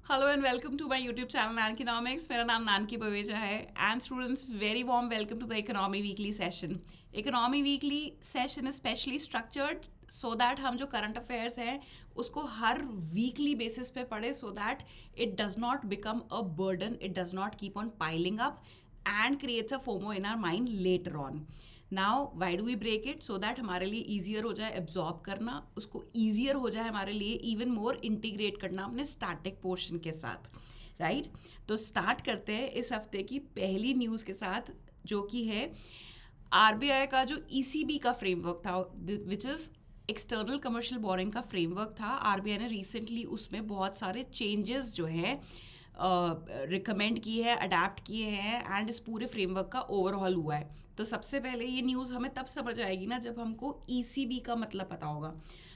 Hello and welcome to my YouTube channel Nankinomics. मेरा नाम नानकी बवेजा है and students very warm welcome to the economy weekly session. Economy weekly session is specially structured so that हम जो current affairs हैं उसको हर weekly basis पे पढ़े so that it does not become a burden, it does not keep on piling up and creates a FOMO in our mind later on. Now why do we break it? So that हमारे लिए easier हो जाए absorb करना, उसको easier हो जाए हमारे लिए इवन मोर इंटीग्रेट करना अपने स्टैटिक पोर्शन के साथ, राइट? तो स्टार्ट करते हैं इस हफ्ते की पहली न्यूज़ के साथ, जो कि है आरबीआई का जो ईसीबी का फ्रेमवर्क था, which is external commercial boring का फ्रेमवर्क था। आरबीआई ने रिसेंटली उसमें बहुत सारे चेंजेस जो है रिकमेंड किए हैं, अडेप्ट किए हैं एंड इस पूरे फ्रेमवर्क का ओवरऑल हुआ है। तो सबसे पहले ये न्यूज़ हमें तब समझ आएगी ना जब हमको ईसीबी का मतलब पता होगा।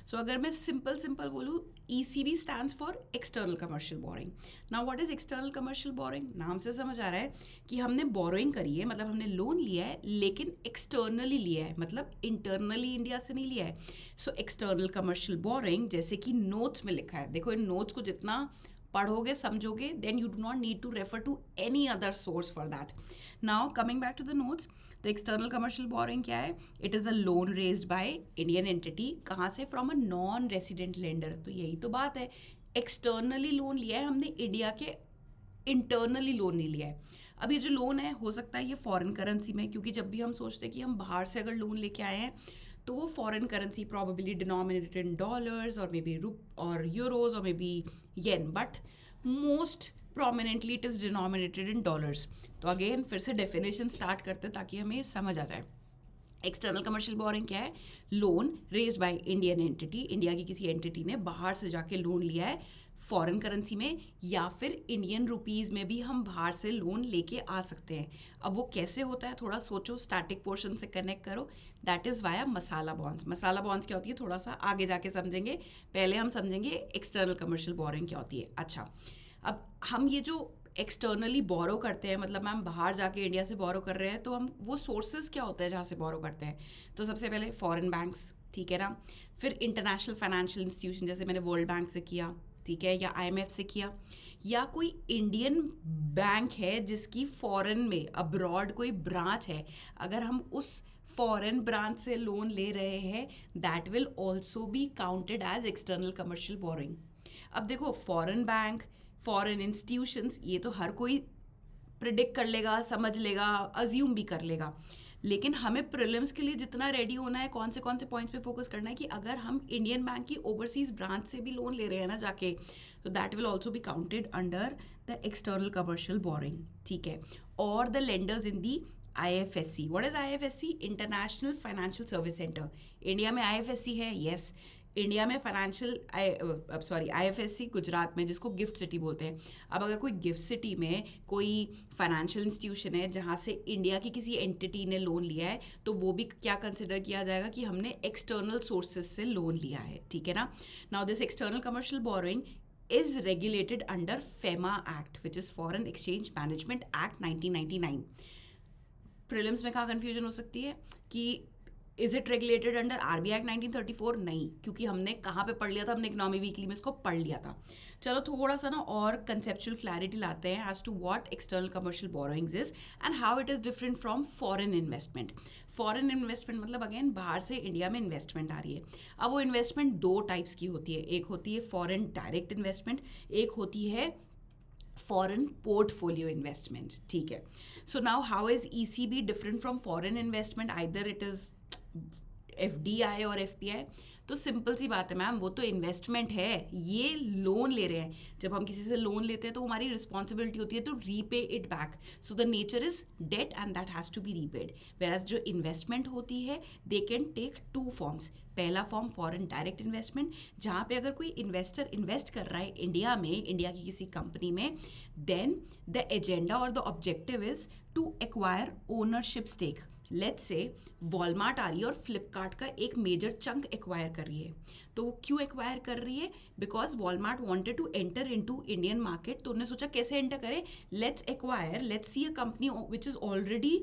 सो अगर मैं सिंपल बोलूँ, ECB stands for external commercial boring. Now what is external commercial boring? नाम से समझ आ रहा है कि हमने बोरोइंग करी है, मतलब हमने लोन लिया है लेकिन एक्सटर्नली लिया है, मतलब इंटरनली इंडिया से नहीं लिया है। सो एक्सटर्नल कमर्शियल बोरिंग, जैसे कि नोट्स में लिखा है, देखो इन नोट्स को जितना पढ़ोगे समझोगे then you do not need to refer to any other source for that. Now coming back to the notes, तो एक्सटर्नल कमर्शियल बोरिंग क्या है? It is a loan raised by Indian entity. कहाँ से? From a non resident lender. तो यही तो बात है, एक्सटर्नली लोन लिया है हमने, इंडिया के इंटरनली लोन नहीं लिया है। अब ये जो लोन है हो सकता है ये फॉरेन करेंसी में, क्योंकि जब भी हम सोचते हैं कि हम बाहर से अगर लोन लेके आए हैं तो वो foreign currency probably denominated in dollars और मे बी और यूरोज और may be yen, but most prominently it is denominated in dollars. तो अगेन फिर से डेफिनेशन स्टार्ट करते ताकि हमें समझ आ जाए। एक्सटर्नल कमर्शियल बोरिंग क्या है? Loan raised by Indian entity, India की किसी एंटिटी ने बाहर से जाके लोन लिया है फॉरेन करेंसी में, या फिर इंडियन रुपीज़ में भी हम बाहर से लोन लेके आ सकते हैं। अब वो कैसे होता है थोड़ा सोचो, स्टैटिक पोर्शन से कनेक्ट करो। That is via masala bonds. Masala bonds क्या होती है थोड़ा सा आगे जाके समझेंगे, पहले हम समझेंगे एक्सटर्नल कमर्शियल बोरिंग क्या होती है। अच्छा, अब हम ये जो एक्सटर्नली बोरो करते हैं, मतलब मैम बाहर जाके इंडिया से बोरो कर रहे हैं, तो हम वो सोर्सेज क्या होते हैं जहाँ से बोरो करते हैं? तो सबसे पहले फॉरेन बैंक्स, ठीक है ना, फिर इंटरनेशनल फाइनेंशियल इंस्टीट्यूशन, जैसे मैंने वर्ल्ड बैंक से किया, ठीक है, या आईएमएफ से किया, या कोई इंडियन बैंक है जिसकी फॉरेन में अब्रॉड कोई ब्रांच है, अगर हम उस फॉरेन ब्रांच से लोन ले रहे हैं that will also be counted as external commercial borrowing. अब देखो, फॉरेन बैंक, फॉरेन इंस्टीट्यूशंस, ये तो हर कोई प्रिडिक्ट कर लेगा, समझ लेगा, अज्यूम भी कर लेगा, लेकिन हमें प्रीलिम्स के लिए जितना रेडी होना है, कौन से पॉइंट्स पे फोकस करना है कि अगर हम इंडियन बैंक की ओवरसीज ब्रांच से भी लोन ले रहे हैं ना जाके, तो that will also be counted under the external commercial boring, ठीक है। और the lenders in the IFSC। What is IFSC? International financial service centre. India में IFSC है, यस। इंडिया में IFSC गुजरात में, जिसको गिफ्ट सिटी बोलते हैं। अब अगर कोई गिफ्ट सिटी में कोई फाइनेंशियल इंस्टीट्यूशन है जहाँ से इंडिया की किसी एंटिटी ने लोन लिया है, तो वो भी क्या कंसिडर किया जाएगा कि हमने एक्सटर्नल सोर्सेज से लोन लिया है, ठीक है ना। Now this external commercial borrowing is regulated under FEMA Act, which is Foreign Exchange Management Act 1999। Prelims में कहाँ कन्फ्यूजन हो सकती है कि is it regulated under RBI act 1934? नहीं, क्योंकि हमने कहाँ पे पढ़ लिया था, हमने इकोनॉमी वीकली में इसको पढ़ लिया था। चलो थोड़ा सा ना और कंसेप्चुअल क्लैरिटी लाते हैं as to what external commercial borrowings is and how it is different from foreign investment. Foreign investment मतलब अगेन बाहर से इंडिया में इन्वेस्टमेंट आ रही है। अब वो इन्वेस्टमेंट दो टाइप्स की होती है, एक होती है फॉरेन डायरेक्ट इन्वेस्टमेंट, एक होती है foreign portfolio investment, ठीक है। So now how is ECB different from foreign investment? Either it is FDI और FPI। तो सिंपल सी बात है मैम, वो तो इन्वेस्टमेंट है, ये लोन ले रहे हैं। जब हम किसी से लोन लेते हैं तो हमारी रिस्पॉन्सिबिलिटी होती है to repay it back. So the nature is debt and that has to be repaid. Whereas जो इन्वेस्टमेंट होती है they can take two forms. पहला फॉर्म फॉरेन डायरेक्ट इन्वेस्टमेंट, जहाँ पे अगर कोई इन्वेस्टर इन्वेस्ट कर रहा है इंडिया में, इंडिया की किसी कंपनी में, देन द एजेंडा और the objective is to acquire ownership stake. Let's say Walmart आ रही है और फ्लिपकार्ट का एक मेजर चंक एक्वायर कर रही है। तो वो क्यों एक्वायर कर रही है? Because Walmart wanted to enter into Indian market. तो उन्होंने सोचा कैसे एंटर करे, let's acquire, let's see a company which is already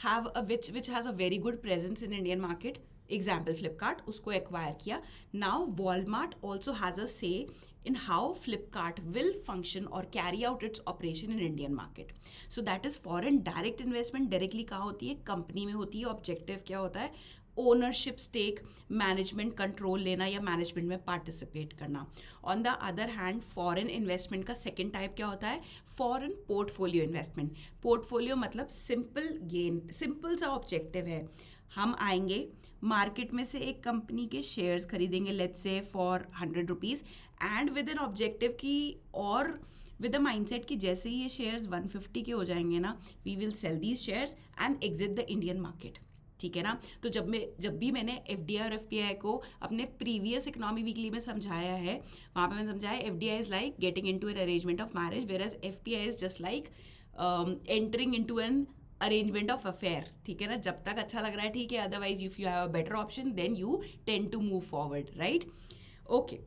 have a which has a very good presence in Indian market. Example Flipkart, उसको acquire किया। Now Walmart also has a say in how Flipkart will function or carry out its operation in Indian market. So that is foreign direct investment. Directly कहाँ होती है, company में होती है. Objective क्या होता है, ओनरशिप स्टेक, मैनेजमेंट कंट्रोल लेना या मैनेजमेंट में पार्टिसिपेट करना. On the other hand foreign investment का सेकेंड टाइप क्या होता है, फॉरेन पोर्टफोलियो इन्वेस्टमेंट. पोर्टफोलियो मतलब सिंपल गेन, सिंपल सा ऑब्जेक्टिव है. हम आएंगे मार्केट में से एक कंपनी के शेयर्स खरीदेंगे, let's say for 100 rupees, and with an objective की और विद अ माइंडसेट कि जैसे ही ये शेयर्स 150 के हो जाएंगे ना, we will sell these shares and exit the Indian market. ठीक है ना. तो जब भी मैंने FDI और FPI को अपने प्रीवियस इकोनॉमी वीकली में समझाया है, वहाँ पे मैंने समझाया FDI is like getting into an arrangement of marriage, whereas FPI is just like entering into an arrangement of affair. ठीक है ना. जब तक अच्छा लग रहा है ठीक है, otherwise if you have a better option then you tend to move forward, right. Okay.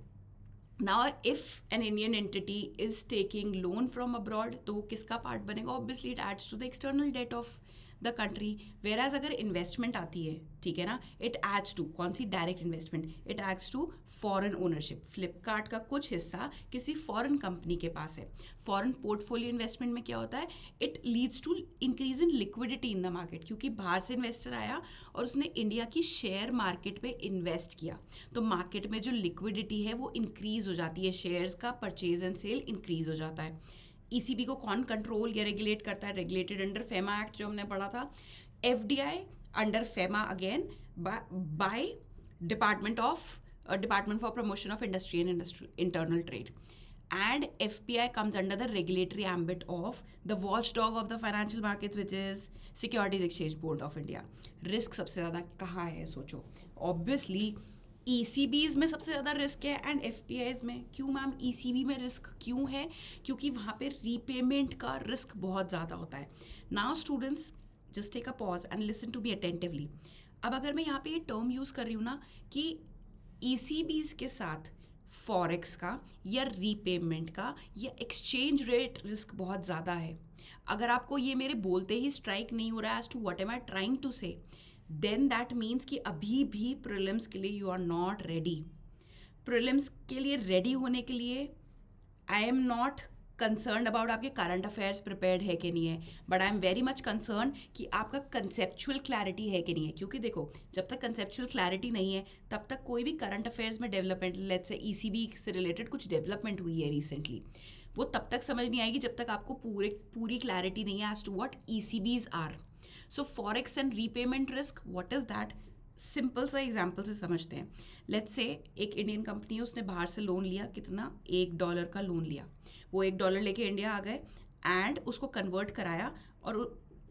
Now, if an Indian entity is taking loan from abroad, तो वो किसका पार्ट बनेगा? Obviously, it adds to the external debt of the country. Whereas अगर investment आती है, ठीक है ना, it adds to, कौन सी, direct investment, it adds to foreign ownership. Flipkart का कुछ हिस्सा किसी फॉरेन कंपनी के पास है. फॉरेन पोर्टफोलियो इन्वेस्टमेंट में क्या होता है, it leads to increase in liquidity in the market, क्योंकि बाहर से इन्वेस्टर आया और उसने इंडिया की शेयर मार्केट पे इन्वेस्ट किया, तो मार्केट में जो लिक्विडिटी है वो इंक्रीज हो जाती है, शेयर्स का परचेज एंड सेल इंक्रीज हो जाता है. ECB को कौन कंट्रोल या रेगुलेट करता है? रेगुलेटेड अंडर फेमा एक्ट जो हमने पढ़ा था. FDI under FEMA again by Department for Promotion of Industry and Internal Trade. And FPI comes under the regulatory ambit of the watchdog of the financial markets, which is Securities Exchange Board of India. Risk सबसे ज़्यादा कहाँ है सोचो. Obviously ECBs में सबसे ज़्यादा risk है and FPIs में. क्यों मैम ECB में रिस्क क्यों है? क्योंकि वहाँ पे रीपेमेंट का रिस्क बहुत ज़्यादा होता है. Now students just take a pause and listen to me attentively. अब अगर मैं यहाँ पे ये टर्म यूज़ कर रही हूँ ना कि ECBs के साथ फॉरेक्स का या रीपेमेंट का या एक्सचेंज रेट रिस्क बहुत ज़्यादा है. अगर आपको ये मेरे बोलते ही स्ट्राइक नहीं हो रहा है as to what am I trying to say, then that means कि अभी भी प्रीलिम्स के लिए you are not ready. Prelims के लिए रेडी होने के लिए I am not concern about आपके करंट अफेयर्स प्रिपेयर्ड है कि नहीं है, but I am very much concern कि आपका कंसेप्चुअल क्लैरिटी है कि नहीं है. क्योंकि देखो, जब तक कंसेप्चुअल क्लैरिटी नहीं है तब तक कोई भी करंट अफेयर्स में डेवलपमेंट, लेट्स से ECB से रिलेटेड कुछ डेवलपमेंट हुई है रिसेंटली, वो तब तक समझ नहीं आएगी जब तक आपको पूरी क्लैरिटी नहीं है एज टू व्हाट ECBs आर. So forex and repayment risk, what is that? Simple सा एग्जाम्पल से समझते हैं. लेट्स से एक इंडियन कंपनी है, उसने बाहर से लोन लिया, कितना, $1 का लोन लिया. वो $1 लेके इंडिया आ गए एंड उसको कन्वर्ट कराया और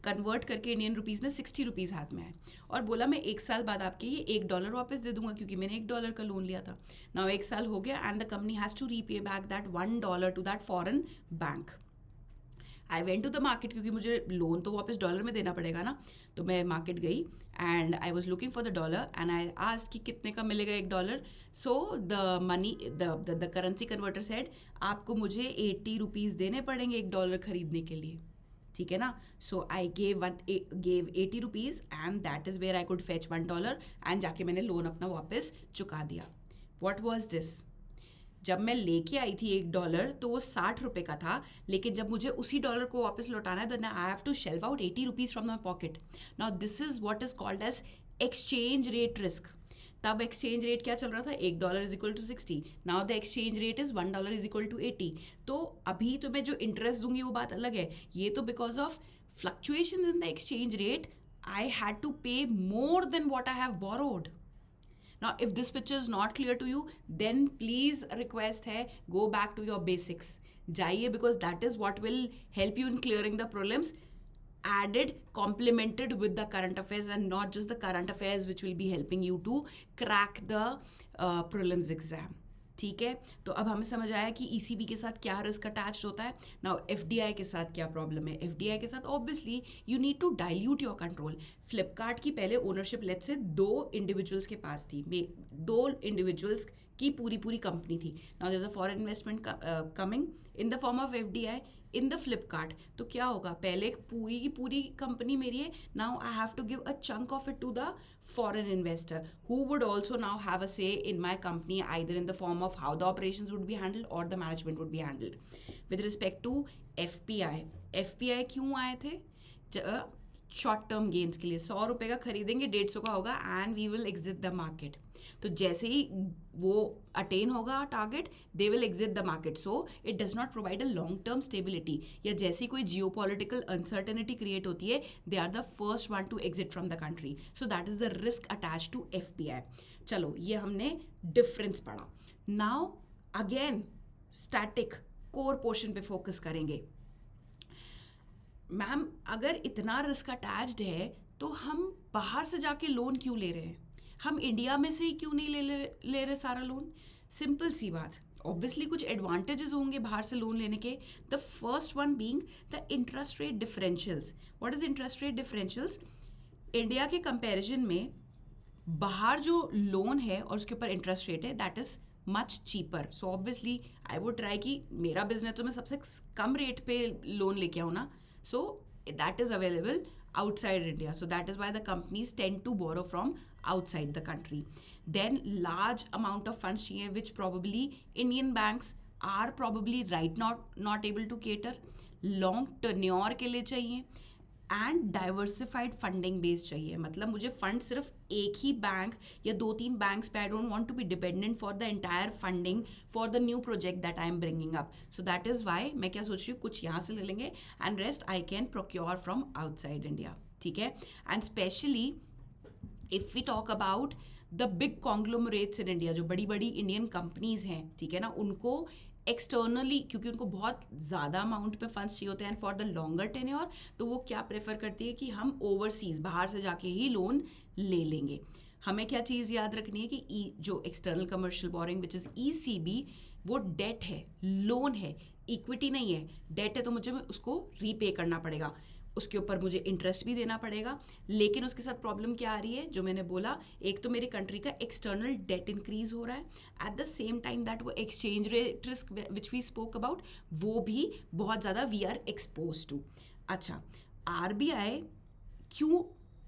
कन्वर्ट करके इंडियन रुपीज़ में 60 रुपीज़ हाथ में आए और बोला मैं 1 साल बाद आपके ये $1 वापस दे दूंगा क्योंकि मैंने $1 का लोन लिया था. नाउ 1 साल हो गया and the company has to repay back that $1 to that foreign bank. I went to the market क्योंकि मुझे लोन तो वापस डॉलर में देना पड़ेगा ना, तो मैं मार्केट गई and I was looking for the dollar and I asked कि कितने का मिलेगा $1. So the currency converter said आपको मुझे 80 रुपीज़ देने पड़ेंगे $1 खरीदने के लिए. ठीक है ना. So I gave 80 rupees and that is where I could fetch $1 and जाके मैंने लोन अपना वापस चुका दिया. What was this? जब मैं लेके आई थी $1 तो वो 60 रुपये का था, लेकिन जब मुझे उसी डॉलर को वापस लौटाना है then I have to shelve out 80 rupees from my pocket. Now this is what is called as exchange rate risk. तब एक्सचेंज रेट क्या चल रहा था? $1 is equal to 60. Now the exchange rate is $1 is equal to 80. तो अभी तो मैं जो इंटरेस्ट दूंगी वो बात अलग है. ये तो because of fluctuations in the exchange rate I had to pay more than what I have borrowed. Now, if this picture is not clear to you, then please request है go back to your basics. जाइए because that is what will help you in clearing the prelims. Added, complemented with the current affairs and not just the current affairs which will be helping you to crack the prelims exam. ठीक है. तो अब हमें समझ आया कि ECB के साथ क्या रिस्क अटैच होता है. नाउ FDI के साथ क्या प्रॉब्लम है? FDI के साथ obviously you need to dilute your control. Flipkart की पहले ओनरशिप लेट्स से 2 इंडिविजुअल्स के पास थी. 2 इंडिविजुअल्स की पूरी कंपनी थी. Now there is a foreign investment coming in the form of FDI in the Flipkart. तो क्या होगा, पहले पूरी की पूरी कंपनी मेरी है. Now I have to give a chunk of it to the foreign investor who would also now have a say in my company, either in the form of how the operations would be handled or the management would be handled. With respect to FPI क्यों आए थे? Short term gains के लिए. 100 रुपये का खरीदेंगे, 150 का होगा and we will exit the market. तो जैसे ही वो अटेन होगा target, they will exit the market. So it does not provide a long term stability. या जैसे ही कोई जियो पॉलिटिकल अनसर्टेनिटी क्रिएट होती है, they are the first one to exit from the country. So that is the risk attach to FPI. चलो, ये हमने difference पढ़ा. Now again static core portion पे फोकस करेंगे. मैम, अगर इतना रिस्क अटैच्ड है तो हम बाहर से जाके लोन क्यों ले रहे हैं? हम इंडिया में से ही क्यों नहीं ले रहे सारा लोन? सिंपल सी बात, ऑब्वियसली कुछ एडवांटेजेस होंगे बाहर से लोन लेने के. The first one being the interest rate differentials. What is interest rate differentials? India के कंपैरिजन में बाहर जो लोन है और उसके ऊपर इंटरेस्ट रेट है, that is much cheaper. So obviously I would try कि मेरा बिजनेस तो मैं सबसे कम रेट पे लोन लेके आऊँ ना. So that is available outside India. So that is why the companies tend to borrow from outside the country. Then large amount of funds चाहिए, which probably Indian banks are probably right now not able to cater. Long tenure के लिए चाहिए and diversified funding base चाहिए. मतलब मुझे fund सिर्फ एक ही bank या 2-3 बैंक्स पे, I don't want to be dependent for the entire funding for the new project that I am bringing up. So that is why मैं क्या सोच रही हूँ, कुछ यहाँ से ले लेंगे and rest I can procure from outside India. ठीक है. And specially if we talk about the big conglomerates in India, जो बड़ी बड़ी इंडियन कंपनीज हैं, ठीक है ना, उनको एक्सटर्नली, क्योंकि उनको बहुत ज़्यादा अमाउंट पे फंड्स चाहिए होते हैं and for the longer tenure, तो वो क्या प्रेफर करती है कि हम ओवरसीज़ बाहर से जाके ही लोन ले लेंगे. हमें क्या चीज़ याद रखनी है कि जो external commercial boring which is ECB, वो डेट है, लोन है, इक्विटी नहीं है. डेट है तो मुझे उसको रीपे करना पड़ेगा, उसके ऊपर मुझे इंटरेस्ट भी देना पड़ेगा. लेकिन उसके साथ प्रॉब्लम क्या आ रही है, जो मैंने बोला, एक तो मेरी कंट्री का एक्सटर्नल डेट इंक्रीज हो रहा है, at the same time that वो exchange rate risk which we spoke about, वो भी बहुत ज़्यादा वी आर एक्सपोज टू. अच्छा, RBI क्यों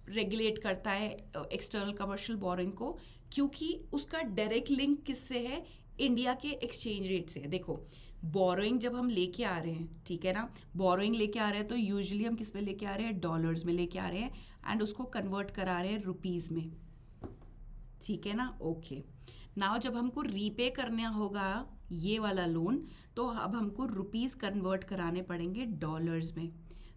रेगुलेट करता है एक्सटर्नल कमर्शियल बोरिंग को? क्योंकि उसका डायरेक्ट लिंक किससे है? इंडिया के एक्सचेंज रेट से. देखो, बोरोइंग जब हम लेके आ रहे हैं, ठीक है ना, बोरोइंग लेके आ रहे हैं तो यूजुअली हम किस पे लेके आ रहे हैं? डॉलर्स में लेके आ रहे हैं एंड उसको कन्वर्ट करा रहे हैं रुपीज़ में. ठीक है ना. ओके. नाउ जब हमको रीपे करना होगा ये वाला लोन, तो अब हमको रुपीज़ कन्वर्ट कराने पड़ेंगे डॉलर्स में.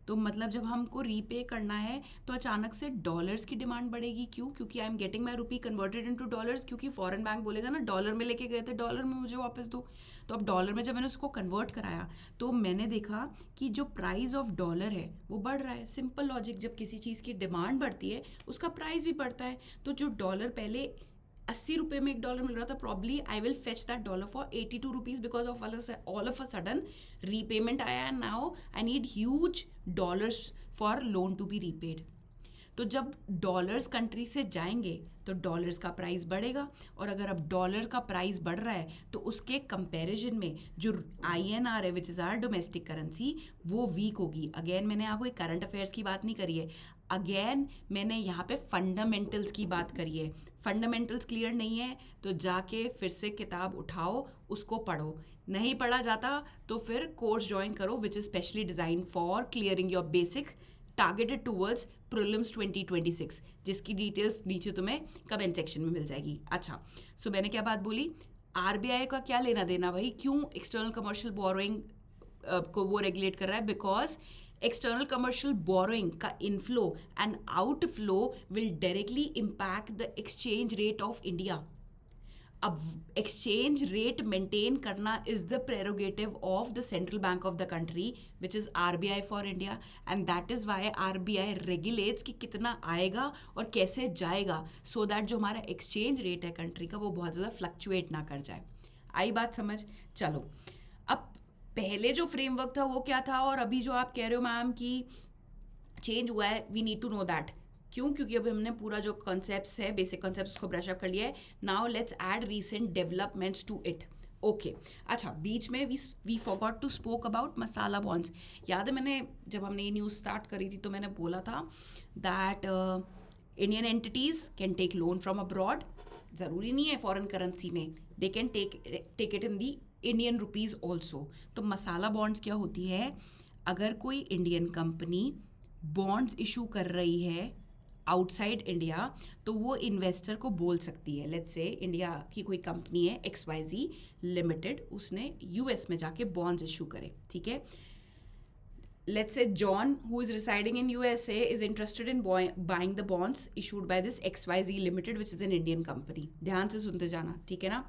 तो मतलब जब हमको रीपे करना है तो अचानक से डॉलर्स की डिमांड बढ़ेगी. क्यों? क्योंकि I am getting my rupee converted into dollars. क्योंकि फॉरेन बैंक बोलेगा ना, डॉलर में लेके गए थे, डॉलर में मुझे वापस दो. तो अब डॉलर में जब मैंने उसको कन्वर्ट कराया तो मैंने देखा कि जो प्राइस ऑफ डॉलर है वो बढ़ रहा है. सिंपल लॉजिक, जब किसी चीज़ की डिमांड बढ़ती है उसका प्राइस भी बढ़ता है. तो जो डॉलर पहले 80 रुपये में $1 मिल रहा था, probably I will fetch that dollar for 82 rupees because of all of a sudden repayment आया and now I need huge dollars for loan to be repaid. तो जब डॉलर्स कंट्री से जाएंगे तो डॉलर्स का प्राइस बढ़ेगा, और अगर अब डॉलर का प्राइस बढ़ रहा है तो उसके कंपैरिजन में जो INR है which is our domestic currency, वो वीक होगी. अगेन मैंने यहाँ कोई करंट अफेयर्स की बात नहीं करी है, अगेन मैंने यहाँ पे फंडामेंटल्स की बात करी है. फंडामेंटल्स क्लियर नहीं है तो जाके फिर से किताब उठाओ, उसको पढ़ो. नहीं पढ़ा जाता तो फिर कोर्स ज्वाइन करो which is specially design for clearing your basic targeted towards prelims 2026, जिसकी डिटेल्स नीचे तुम्हें कमेंट सेक्शन में मिल जाएगी. अच्छा, सो मैंने क्या बात बोली, RBI का क्या लेना देना भाई? क्यों एक्सटर्नल कमर्शियल बोरोइंग को वो रेगुलेट कर रहा है? बिकॉज एक्सटर्नल कमर्शियल बोरोइंग का inflow and outflow will directly impact the exchange rate of India. अब एक्सचेंज रेट मेंटेन करना is the prerogative of the central bank of the country which is RBI for India, and that is Y RBI regulates कि कितना आएगा और कैसे जाएगा, so that जो हमारा एक्सचेंज रेट है कंट्री का वो बहुत ज़्यादा फ्लक्चुएट ना कर जाए. आई बात समझ? चलो, अब पहले जो फ्रेमवर्क था वो क्या था, और अभी जो आप कह रहे हो मैम कि चेंज हुआ है, we need to know that. क्यों? क्योंकि अभी हमने पूरा जो कॉन्सेप्ट्स है, बेसिक कॉन्सेप्ट्स उसको ब्रश अप कर लिया है. Now let's add recent developments to it. Okay, अच्छा, बीच में we forgot to spoke about masala bonds. याद है मैंने जब हमने ये न्यूज़ स्टार्ट करी थी तो मैंने बोला था that Indian entities can take loan from abroad. ज़रूरी नहीं है फॉरेन करेंसी में, they can take it in the Indian rupees also. तो मसाला बॉन्ड्स क्या होती है? अगर कोई इंडियन कंपनी बॉन्ड्स इशू कर रही है आउटसाइड इंडिया तो वो इन्वेस्टर को बोल सकती है, लेट्स से इंडिया की कोई कंपनी है XYZ लिमिटेड, उसने यूएस में जाके बॉन्ड्स इशू करे, ठीक है. Let's say John, who is residing in USA, is interested in buying the bonds issued by this XYZ Limited, which is an Indian company. ध्यान से सुनते जाना, ठीक है ना.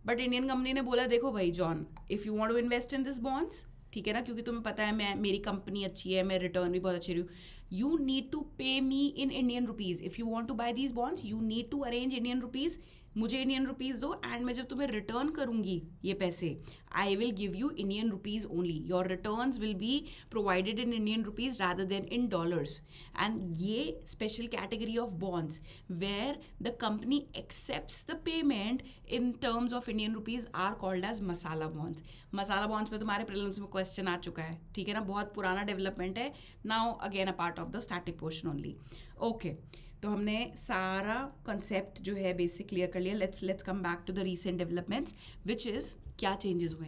बट इंडियन कंपनी ने बोला देखो भाई John, if you want to invest in this bonds, ठीक है ना, क्योंकि तुम्हें पता है मेरी कंपनी अच्छी है, मैं रिटर्न भी बहुत अच्छी रही हूँ, you need to pay me in Indian rupees. If you want to buy these bonds you need to arrange Indian rupees. मुझे इंडियन रुपीज़ दो एंड मैं जब तुम्हें रिटर्न करूँगी ये पैसे, I will give you Indian rupees only. Your returns will be provided in Indian rupees rather than in dollars. And ये special category of bonds where the company accepts the payment in terms of Indian rupees are called as masala bonds. Masala bonds में तुम्हारे prelims में question आ चुका है, ठीक है ना, बहुत पुराना डेवलपमेंट है. Now again a part of the static portion only. Okay, तो हमने सारा कॉन्सेप्ट जो है बेसिक क्लियर कर लिया. Let's come back to the recent developments which is क्या चेंजेस हुए.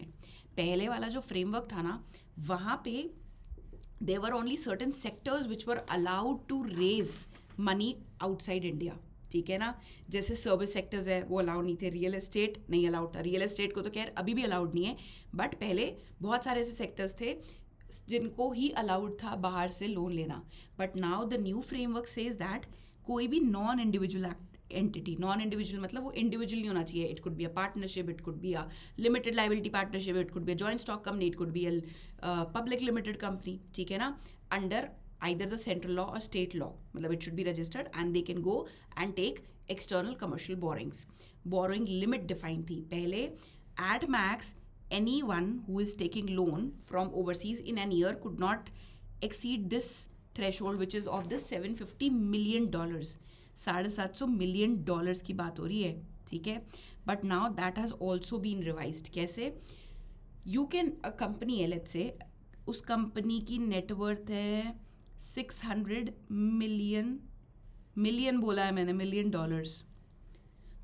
पहले वाला जो फ्रेमवर्क था ना, वहाँ पे there were only certain sectors which were allowed to raise money outside India, ठीक है ना. जैसे सर्विस सेक्टर्स है वो अलाउड नहीं थे, रियल एस्टेट नहीं अलाउड था. रियल एस्टेट को तो खैर अभी भी अलाउड नहीं है, बट पहले बहुत सारे ऐसे सेक्टर्स थे जिनको ही अलाउड था बाहर से लोन लेना. But now the new framework says that कोई भी non individual entity, non individual मतलब वो इंडिविजुअल नहीं होना चाहिए, it could be a partnership, it could be a limited liability partnership, it could be a joint stock company, it could be a public limited company, ठीक है ना, under either the central law or state law. मतलब it should be registered and they can go and take external commercial borrowings. Borrowing limit defined थी पहले. At max, anyone who is taking loan from overseas in an year could not exceed this threshold which is of the $750 million. $750 million की बात हो रही है, ठीक है. But now that has also been revised. कैसे? You can, a company है let's say, उस कंपनी की नेटवर्थ है 600 मिलियन बोला है मैंने, $million.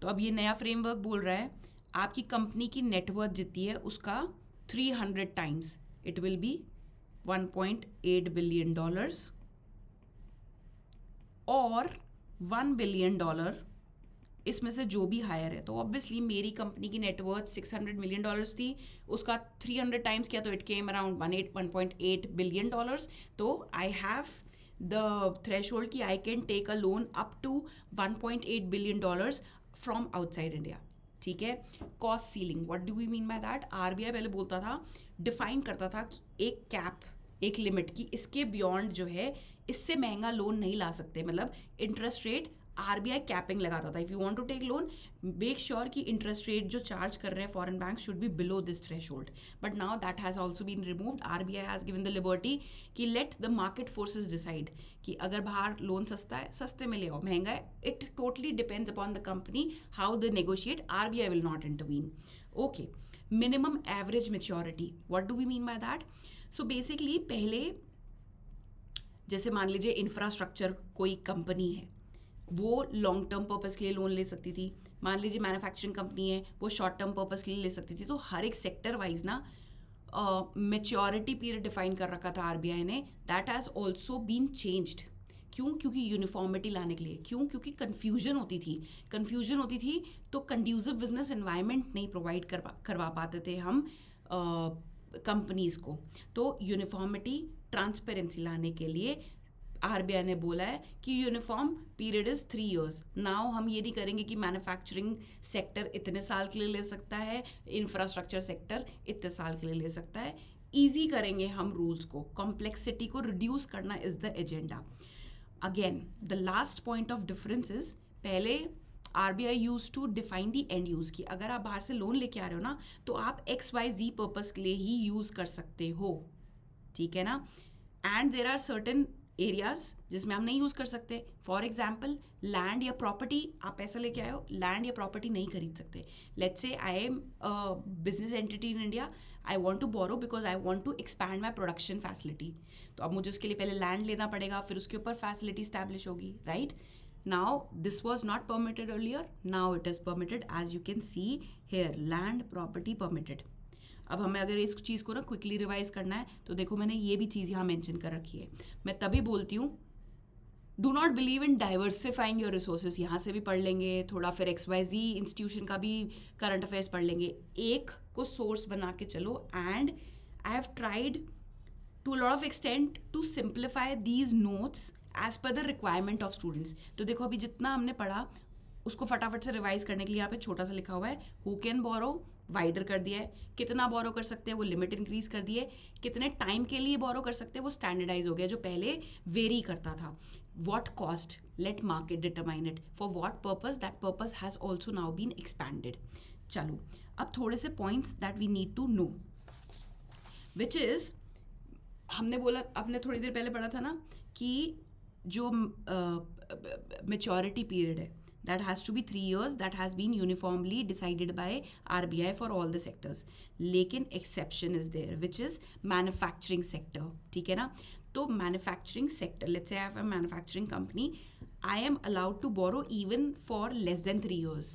तो अब ये नया फ्रेमवर्क बोल रहा है आपकी कंपनी की नेटवर्थ जितनी है उसका 300 times, it will be $1.8 billion और $1 billion इसमें से जो भी हायर है. तो ऑब्वियसली मेरी कंपनी की नेटवर्थ $600 million थी, उसका 300 टाइम्स किया तो इट केम अराउंड $1.8 billion. तो आई हैव द थ्रेशोल्ड कि I can take a loan up to $1.8 billion from outside India, ठीक है. Cost ceiling, what do we mean by that? RBI पहले बोलता था, डिफाइन करता था कि एक कैप, एक लिमिट की, इसके बियॉन्ड जो है इससे महंगा लोन नहीं ला सकते. मतलब इंटरेस्ट रेट आरबीआई कैपिंग लगाता था. If you want to take loan, make sure कि इंटरेस्ट रेट जो चार्ज कर रहे हैं foreign bank should be below this threshold. But now that has also been removed. RBI has given the liberty कि let the market forces decide कि अगर बाहर loan सस्ता है सस्ते में ले आओ, महंगा है it totally depends upon the company how they negotiate. RBI will not intervene. Okay, minimum average maturity, what do we mean by that? So basically पहले जैसे मान लीजिए इंफ्रास्ट्रक्चर कोई कंपनी है, वो लॉन्ग टर्म पर्पस के लिए लोन ले सकती थी. मान लीजिए मैन्युफैक्चरिंग कंपनी है, वो शॉर्ट टर्म पर्पस के लिए ले सकती थी. तो हर एक सेक्टर वाइज ना मेच्योरिटी पीरियड डिफाइन कर रखा था आरबीआई ने. That has also been changed. क्यों? क्योंकि यूनिफॉर्मिटी लाने के लिए. क्यों? क्योंकि कन्फ्यूजन होती थी तो कंड्यूसिव बिजनेस एनवायरनमेंट नहीं प्रोवाइड करवा पाते थे हम कंपनीज़ को. तो यूनिफॉर्मिटी, ट्रांसपेरेंसी लाने के लिए आरबीआई ने बोला है कि uniform period is 3 years. Now हम ये नहीं करेंगे कि मैन्युफैक्चरिंग सेक्टर इतने साल के लिए ले सकता है, इंफ्रास्ट्रक्चर सेक्टर इतने साल के लिए ले सकता है. ईजी करेंगे हम रूल्स को, कॉम्प्लेक्सिटी को रिड्यूस करना is the agenda. Again the last point of difference is, पहले RBI use to define the end use की अगर आप बाहर से लोन लेके आ रहे हो ना तो आप XYZ पर्पस के लिए ही यूज़ कर सकते हो, ठीक है ना. And there are certain areas जिसमें हम नहीं यूज़ कर सकते. फॉर एग्जाम्पल लैंड या प्रॉपर्टी, आप पैसा लेके आए हो, लैंड या प्रॉपर्टी नहीं खरीद सकते. Let's say I am business entity in India, I want to borrow because I want to expand my production facility. तो अब मुझे उसके लिए पहले लैंड लेना पड़ेगा, फिर उसके ऊपर फैसिलिटी स्टैब्लिश होगी, right. Now this was not permitted earlier, now it is permitted, as you can see here, land property permitted. अब हमें अगर इस चीज़ को ना क्विकली रिवाइज करना है तो देखो मैंने ये भी चीज़ यहाँ मेंशन कर रखी है. मैं तभी बोलती हूँ do not believe in diversifying your resources. यहाँ से भी पढ़ लेंगे थोड़ा, फिर XYZ इंस्टीट्यूशन का भी करंट अफेयर्स पढ़ लेंगे. एक को सोर्स बना के चलो. And I have tried to lot of extent to simplify these notes as per the requirement of students. तो देखो अभी जितना हमने पढ़ा उसको फटाफट से रिवाइज करने के लिए यहाँ पे छोटा सा लिखा हुआ है. हु कैन बोरो, वाइडर कर दिया है. कितना बोरो कर सकते हैं वो लिमिट इंक्रीज कर दिए. कितने टाइम के लिए बोरो कर सकते हैं वो स्टैंडर्डाइज हो गया, जो पहले वेरी करता था. What cost, let market determine it. For what purpose, that purpose has also now been expanded. चलो अब थोड़े से points that we need to know, which is, हमने बोला, आपने थोड़ी देर पहले पढ़ा था ना कि जो मेच्योरिटी पीरियड है that has to be 3 years, that has been uniformly decided by RBI for all the sectors. लेकिन exception is there, which is manufacturing sector. ठीक है ना. तो manufacturing sector, let's say I have a manufacturing company, I am allowed to borrow even for less than 3 years.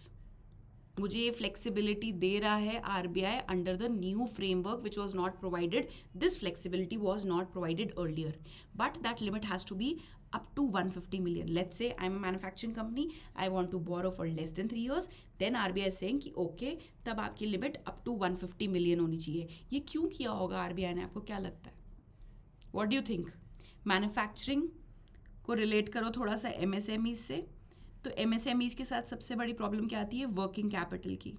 मुझे ये flexibility दे रहा है RBI under the new framework which was not provided. This flexibility was not provided earlier, but that limit has to be up to 150 million. Let's say I'm a manufacturing company, I want to borrow for less than 3 years, then RBI is saying कि okay, तब आपकी limit up to 150 million होनी चाहिए. ये क्यों किया होगा RBI ने, आपको क्या लगता है? What do you think? Manufacturing को रिलेट करो थोड़ा सा MSMEs से. तो MSMEs के साथ सबसे बड़ी प्रॉब्लम क्या आती है? वर्किंग कैपिटल की.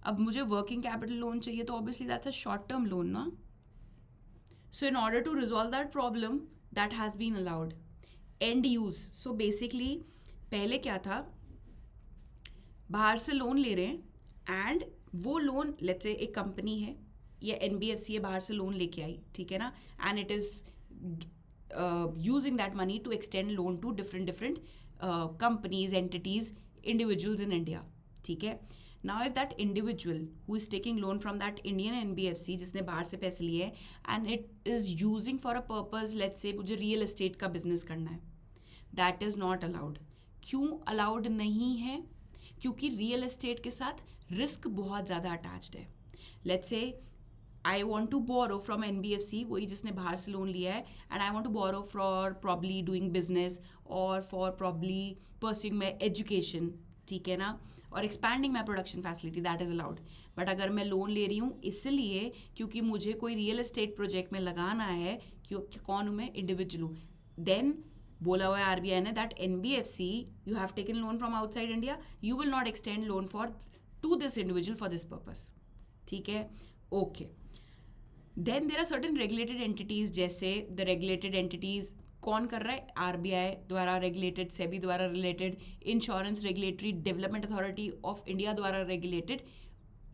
अब मुझे वर्किंग कैपिटल लोन चाहिए तो obviously that's a short term loan ना. So in order to resolve that problem, that has been allowed. End use, so basically पहले क्या था, बाहर से लोन ले रहे हैं एंड वो लोन, लेट्स से एक कंपनी है या NBFC है, बाहर से लोन लेके आई, ठीक है ना, and it is using that money to extend loan to different companies, entities, individuals in India. ठीक है. Now if that individual who is taking loan from that Indian NBFC जिसने बाहर से पैसे लिए and it is using for a purpose, let's say मुझे real estate का business करना है, that is not allowed. क्यों allowed नहीं है? क्योंकि real estate के साथ risk बहुत ज़्यादा attached है. Let's say I want to borrow from NBFC, वही जिसने बाहर से लोन लिया है, and I want to borrow for probably doing business or for probably pursuing my education, ठीक है ना, और expanding my production facility, that is allowed. But अगर मैं लोन ले रही हूँ इसलिए क्योंकि मुझे कोई रियल एस्टेट प्रोजेक्ट में लगाना है, क्योंकि कौन हूँ मैं, इंडिविजुअल हूँ, देन बोला हुआ है RBI ने that NBFC, you have taken loan from outside India, you will not extend loan to this individual for this purpose. ठीक है, okay. Then there are certain regulated entities, जैसे the regulated entities कौन कर रहा है? RBI द्वारा regulated, SEBI द्वारा related, insurance regulatory development authority of India द्वारा रेगुलेटेड.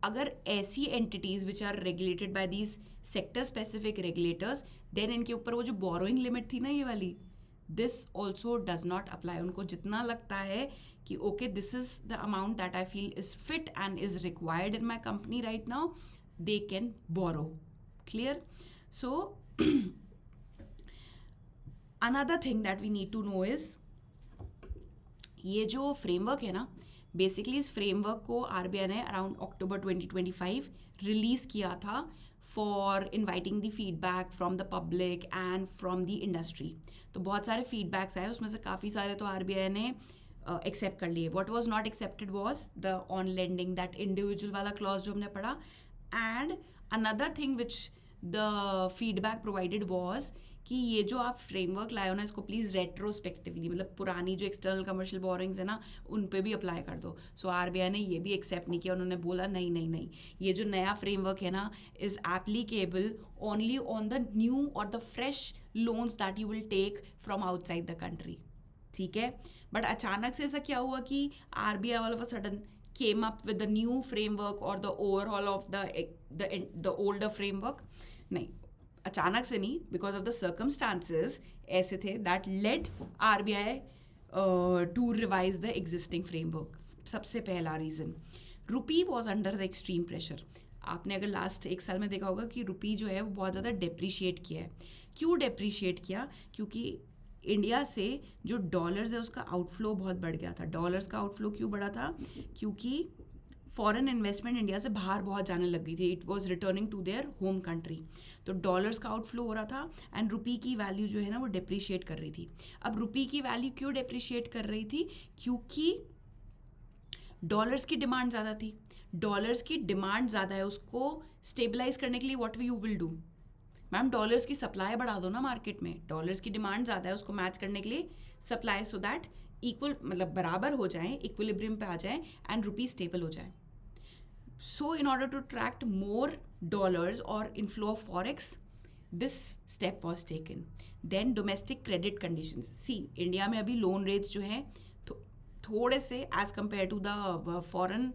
अगर ऐसी entities which are regulated by these sector specific regulators, then इनके ऊपर वो जो बोरोइंग लिमिट थी ना ये वाली, this also does not apply. उनको जितना लगता है कि okay this is the amount that I feel is fit and is required in my company right now, they can borrow. Clear? So another thing that we need to know is, ये जो framework है ना, basically इस framework को RBI ने around अक्टूबर 2025 release किया था for inviting the feedback from the public and from the industry. तो बहुत सारे फीडबैक्स आए, उसमें से काफ़ी सारे तो RBI ने एक्सेप्ट कर लिए. What was not accepted was the on lending, that individual वाला क्लॉज जो हमने पढ़ा. And another thing which the feedback provided was कि ये जो आप फ्रेमवर्क लाए हो ना, इसको प्लीज़ रेट्रोस्पेक्टिवली, मतलब पुरानी जो एक्सटर्नल कमर्शियल बोरिंग्स है ना उन पे भी अप्लाई कर दो. सो RBI ने ये भी एक्सेप्ट नहीं किया. उन्होंने बोला नहीं नहीं नहीं, ये जो नया फ्रेमवर्क है ना is applicable only on the new और the fresh loans that you will take from outside the country. ठीक है. बट अचानक से ऐसा क्या हुआ कि RBI all of a sudden came up with the new framework or the overhaul of the older framework? नहीं, अचानक से नहीं, बिकॉज ऑफ द सर्कमस्टांसेस ऐसे थे that led RBI to revise the existing framework. सबसे पहला reason, rupee was under the extreme pressure. आपने अगर लास्ट एक साल में देखा होगा कि रुपी जो है वो बहुत ज़्यादा डेप्रिशिएट किया है. क्यों डेप्रिशिएट किया? क्योंकि इंडिया से जो डॉलर्स है उसका आउटफ्लो बहुत बढ़ गया था. डॉलर्स का आउटफ्लो क्यों बढ़ा था? क्योंकि फॉरेन इन्वेस्टमेंट इंडिया से बाहर बहुत जाने लग गई थी. It was returning to their home country. तो डॉलर्स का आउटफ्लो हो रहा था एंड रुपी की वैल्यू जो है ना वो डेप्रिशिएट कर रही थी. अब रुपी की वैल्यू क्यों डेप्रिशिएट कर रही थी? क्योंकि डॉलर्स की डिमांड ज़्यादा थी. डॉलर्स की डिमांड ज़्यादा है, उसको स्टेबलाइज करने के लिए what you will do? Ma'am dollars की सप्लाई बढ़ा दो ना मार्केट में. डॉलर्स की डिमांड ज़्यादा है, उसको मैच करने के लिए सप्लाई, सो दैट इक्वल मतलब बराबर हो जाए, इक्विलिब्रियम पे आ जाए एंड रुपी स्टेबल हो जाए. So in order to attract more dollars और inflow of forex, this step was taken. Then domestic credit conditions. See India में अभी लोन रेट्स जो हैं थोड़े से as compare to the foreign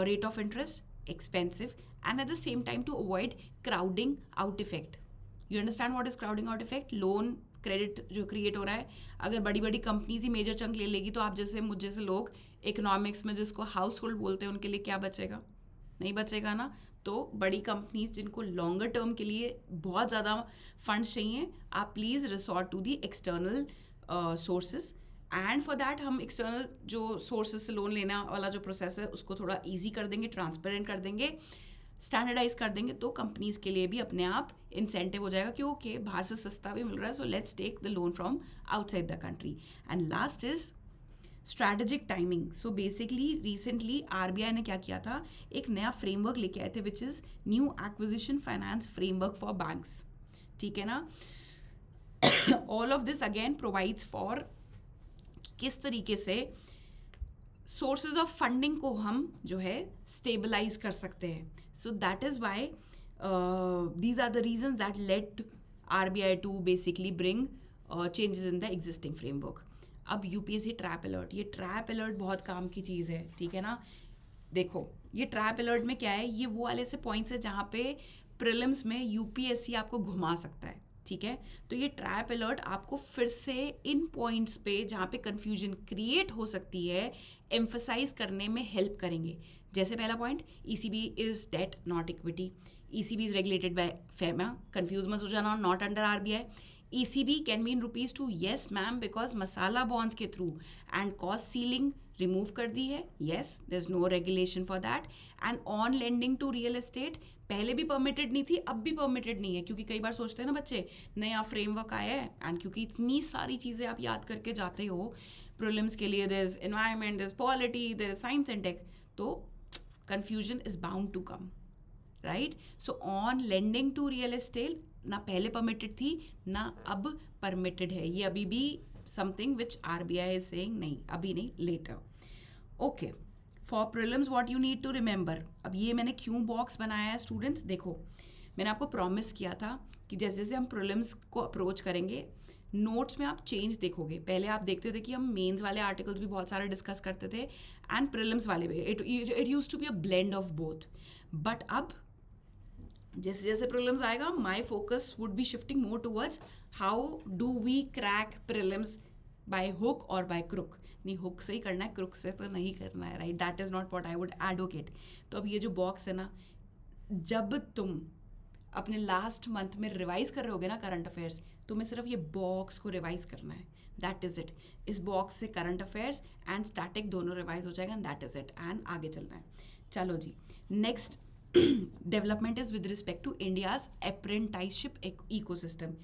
rate of interest expensive, and at the same time to avoid crowding out effect. You understand what is crowding out effect? Loan credit जो create हो रहा है, अगर बड़ी बड़ी कंपनीज ही मेजर चंक ले लेगी तो आप जैसे मुझ जैसे लोग इकोनॉमिक्स में जिसको हाउस होल्ड बोलते हैं उनके लिए क्या बचेगा? नहीं बचेगा ना. तो बड़ी कंपनीज जिनको लॉन्गर टर्म के लिए बहुत ज़्यादा फंड्स चाहिए, आप please resort to the external sources. And for that हम एक्सटर्नल जो सोर्सेज से लोन लेना वाला जो प्रोसेस है उसको थोड़ा ईजी कर देंगे, ट्रांसपेरेंट कर देंगे, स्टैंडर्डाइज कर देंगे. तो कंपनीज के लिए भी अपने आप इंसेंटिव हो जाएगा कि ओके बाहर से सस्ता भी मिल रहा है, so let's take the loan from outside the country. And last is strategic timing. So basically recently RBI ने क्या किया था, एक नया फ्रेमवर्क लेके आए थे which is new acquisition finance framework for banks. ठीक है ना. All of this again provides for किस तरीके से सोर्सेज ऑफ फंडिंग को हम जो है स्टेबलाइज कर सकते हैं. So that is why these are the reasons that led RBI to basically bring changes in the existing framework. अब यूपीएससी ट्रैप अलर्ट, ये ट्रैप अलर्ट बहुत काम की चीज़ है. ठीक है ना. देखो ये ट्रैप अलर्ट में क्या है, ये वो वाले से पॉइंट्स है जहाँ पे प्रीलिम्स में यूपीएससी आपको घुमा सकता है. ठीक है. तो ये ट्रैप अलर्ट आपको फिर से इन पॉइंट्स पे जहाँ पे कंफ्यूजन क्रिएट हो सकती है एम्फसाइज करने में हेल्प करेंगे. जैसे पहला point, ECB is debt not equity. ECB is regulated by FEMA. Confuse मत हो जाना, not under RBI. ECB can be in rupees too. Yes ma'am, because masala bonds के through and cost ceiling remove कर दी है. yes, there's no regulation for that. and on lending to real estate पहले भी permitted नहीं थी, अब भी परमिटेड नहीं है. क्योंकि कई बार सोचते हैं ना बच्चे नया फ्रेमवर्क आया है एंड क्योंकि इतनी सारी चीज़ें आप याद करके जाते हो प्रीलिम्स के लिए, there is environment, there is polity, there is science and tech, तो confusion is bound to come, right. So on lending to real estate ना पहले परमिटेड थी ना अब परमिटेड है. ये अभी भी something which RBI is saying नहीं, अभी नहीं, later. Okay, for prelims what you need to remember. अब ये मैंने क्यों बॉक्स बनाया है स्टूडेंट्स, देखो मैंने आपको प्रॉमिस किया था कि जैसे जैसे हम प्रीलिम्स को अप्रोच करेंगे नोट्स में आप चेंज देखोगे. पहले आप देखते थे कि हम मेंस वाले आर्टिकल्स भी बहुत सारे डिस्कस करते थे एंड प्रीलिम्स वाले भी. It used to be a blend of both. But अब जैसे जैसे प्रीलिम्स आएगा my focus would be shifting more towards how do we crack prelims by hook और बाय क्रुक. नहीं, हुक से ही करना है, क्रुक से तो नहीं करना है, right. That is not what I would advocate. तो अब ये जो बॉक्स है ना, जब तुम अपने लास्ट मंथ में रिवाइज कर रहे होगे ना करंट अफेयर्स, तुम्हें सिर्फ ये बॉक्स को रिवाइज करना है. That is it. इस बॉक्स से करंट अफेयर्स एंड स्टैटिक दोनों रिवाइज हो जाएगा and that is it. And आगे चलना है. चलो जी, next development is with respect to India's apprenticeship ecosystem.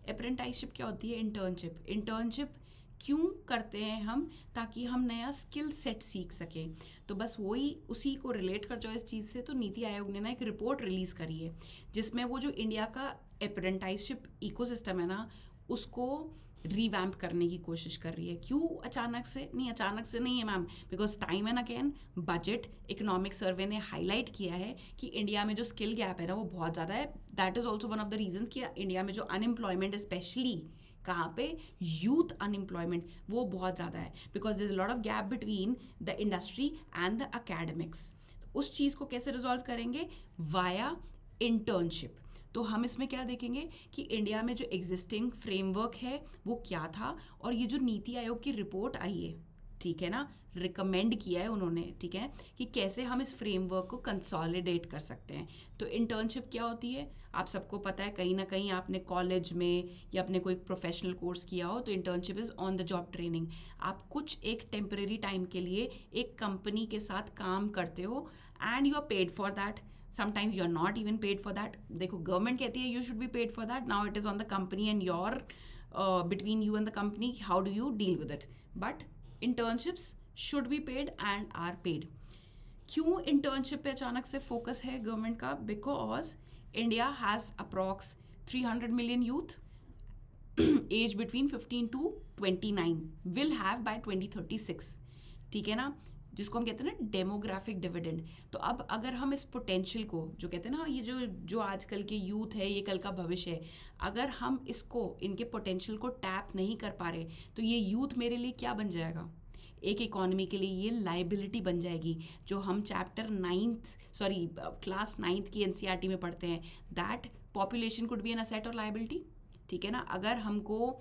Apprenticeship क्या होती है? इंटर्नशिप. इंटर्नशिप क्यों करते हैं हम? ताकि हम नया स्किल सेट सीख सकें. तो बस वही उसी को रिलेट कर जाओ इस चीज़ से. तो नीति आयोग ने ना एक रिपोर्ट रिलीज़ करी है जिसमें वो जो इंडिया का अप्रेंटिसशिप इकोसिस्टम है ना उसको रिवैम्प करने की कोशिश कर रही है. क्यों अचानक से? नहीं, अचानक से नहीं है ma'am, because time and again budget economic survey ने हाईलाइट किया है कि इंडिया में जो स्किल गैप है ना वो बहुत ज़्यादा है. That is also one of the reasons कि इंडिया में जो अनएम्प्लॉयमेंट स्पेशली कहाँ पे यूथ अनएम्प्लॉयमेंट वो बहुत ज़्यादा है because there is lot of gap between the industry and the academics. उस चीज़ को कैसे रिजॉल्व करेंगे? Via internship. तो हम इसमें क्या देखेंगे कि इंडिया में जो एग्जिस्टिंग फ्रेमवर्क है वो क्या था, और ये जो नीति आयोग की रिपोर्ट आई है, ठीक है ना, रिकमेंड किया है उन्होंने, ठीक है, कि कैसे हम इस फ्रेमवर्क को कंसोलिडेट कर सकते हैं। तो इंटर्नशिप क्या होती है, आप सबको पता है, कहीं ना कहीं आपने कॉलेज में या अपने कोई प्रोफेशनल कोर्स किया हो तो internship is on the job training. आप कुछ एक टेम्परेरी टाइम के लिए एक कंपनी के साथ काम करते हो and you are paid for that. Sometimes you are not even paid for that. देखो, गवर्नमेंट कहती है you should be paid for that, now it is on the company and your between you and the company, how do you deal with it, but internships should be paid and are paid. क्यों internship पे अचानक से focus है government का? Because India has approx 300 million youth age between 15 to 29 will have by 2036, ठीक है ना, जिसको हम कहते हैं ना डेमोग्राफिक डिविडेंड। तो अब अगर हम इस पोटेंशियल को, जो कहते हैं ना, ये जो आजकल के यूथ है, ये कल का भविष्य है, अगर हम इसको, इनके पोटेंशियल को टैप नहीं कर पा रहे, तो ये यूथ मेरे लिए क्या बन जाएगा? एक इकोनॉमी के लिए ये लाइबिलिटी बन जाएगी, जो हम चैप्टर 9th क्लास 9th की एनसीईआरटी में पढ़ते हैं, that population could be an asset और लाइबिलिटी, ठीक है ना। अगर हमको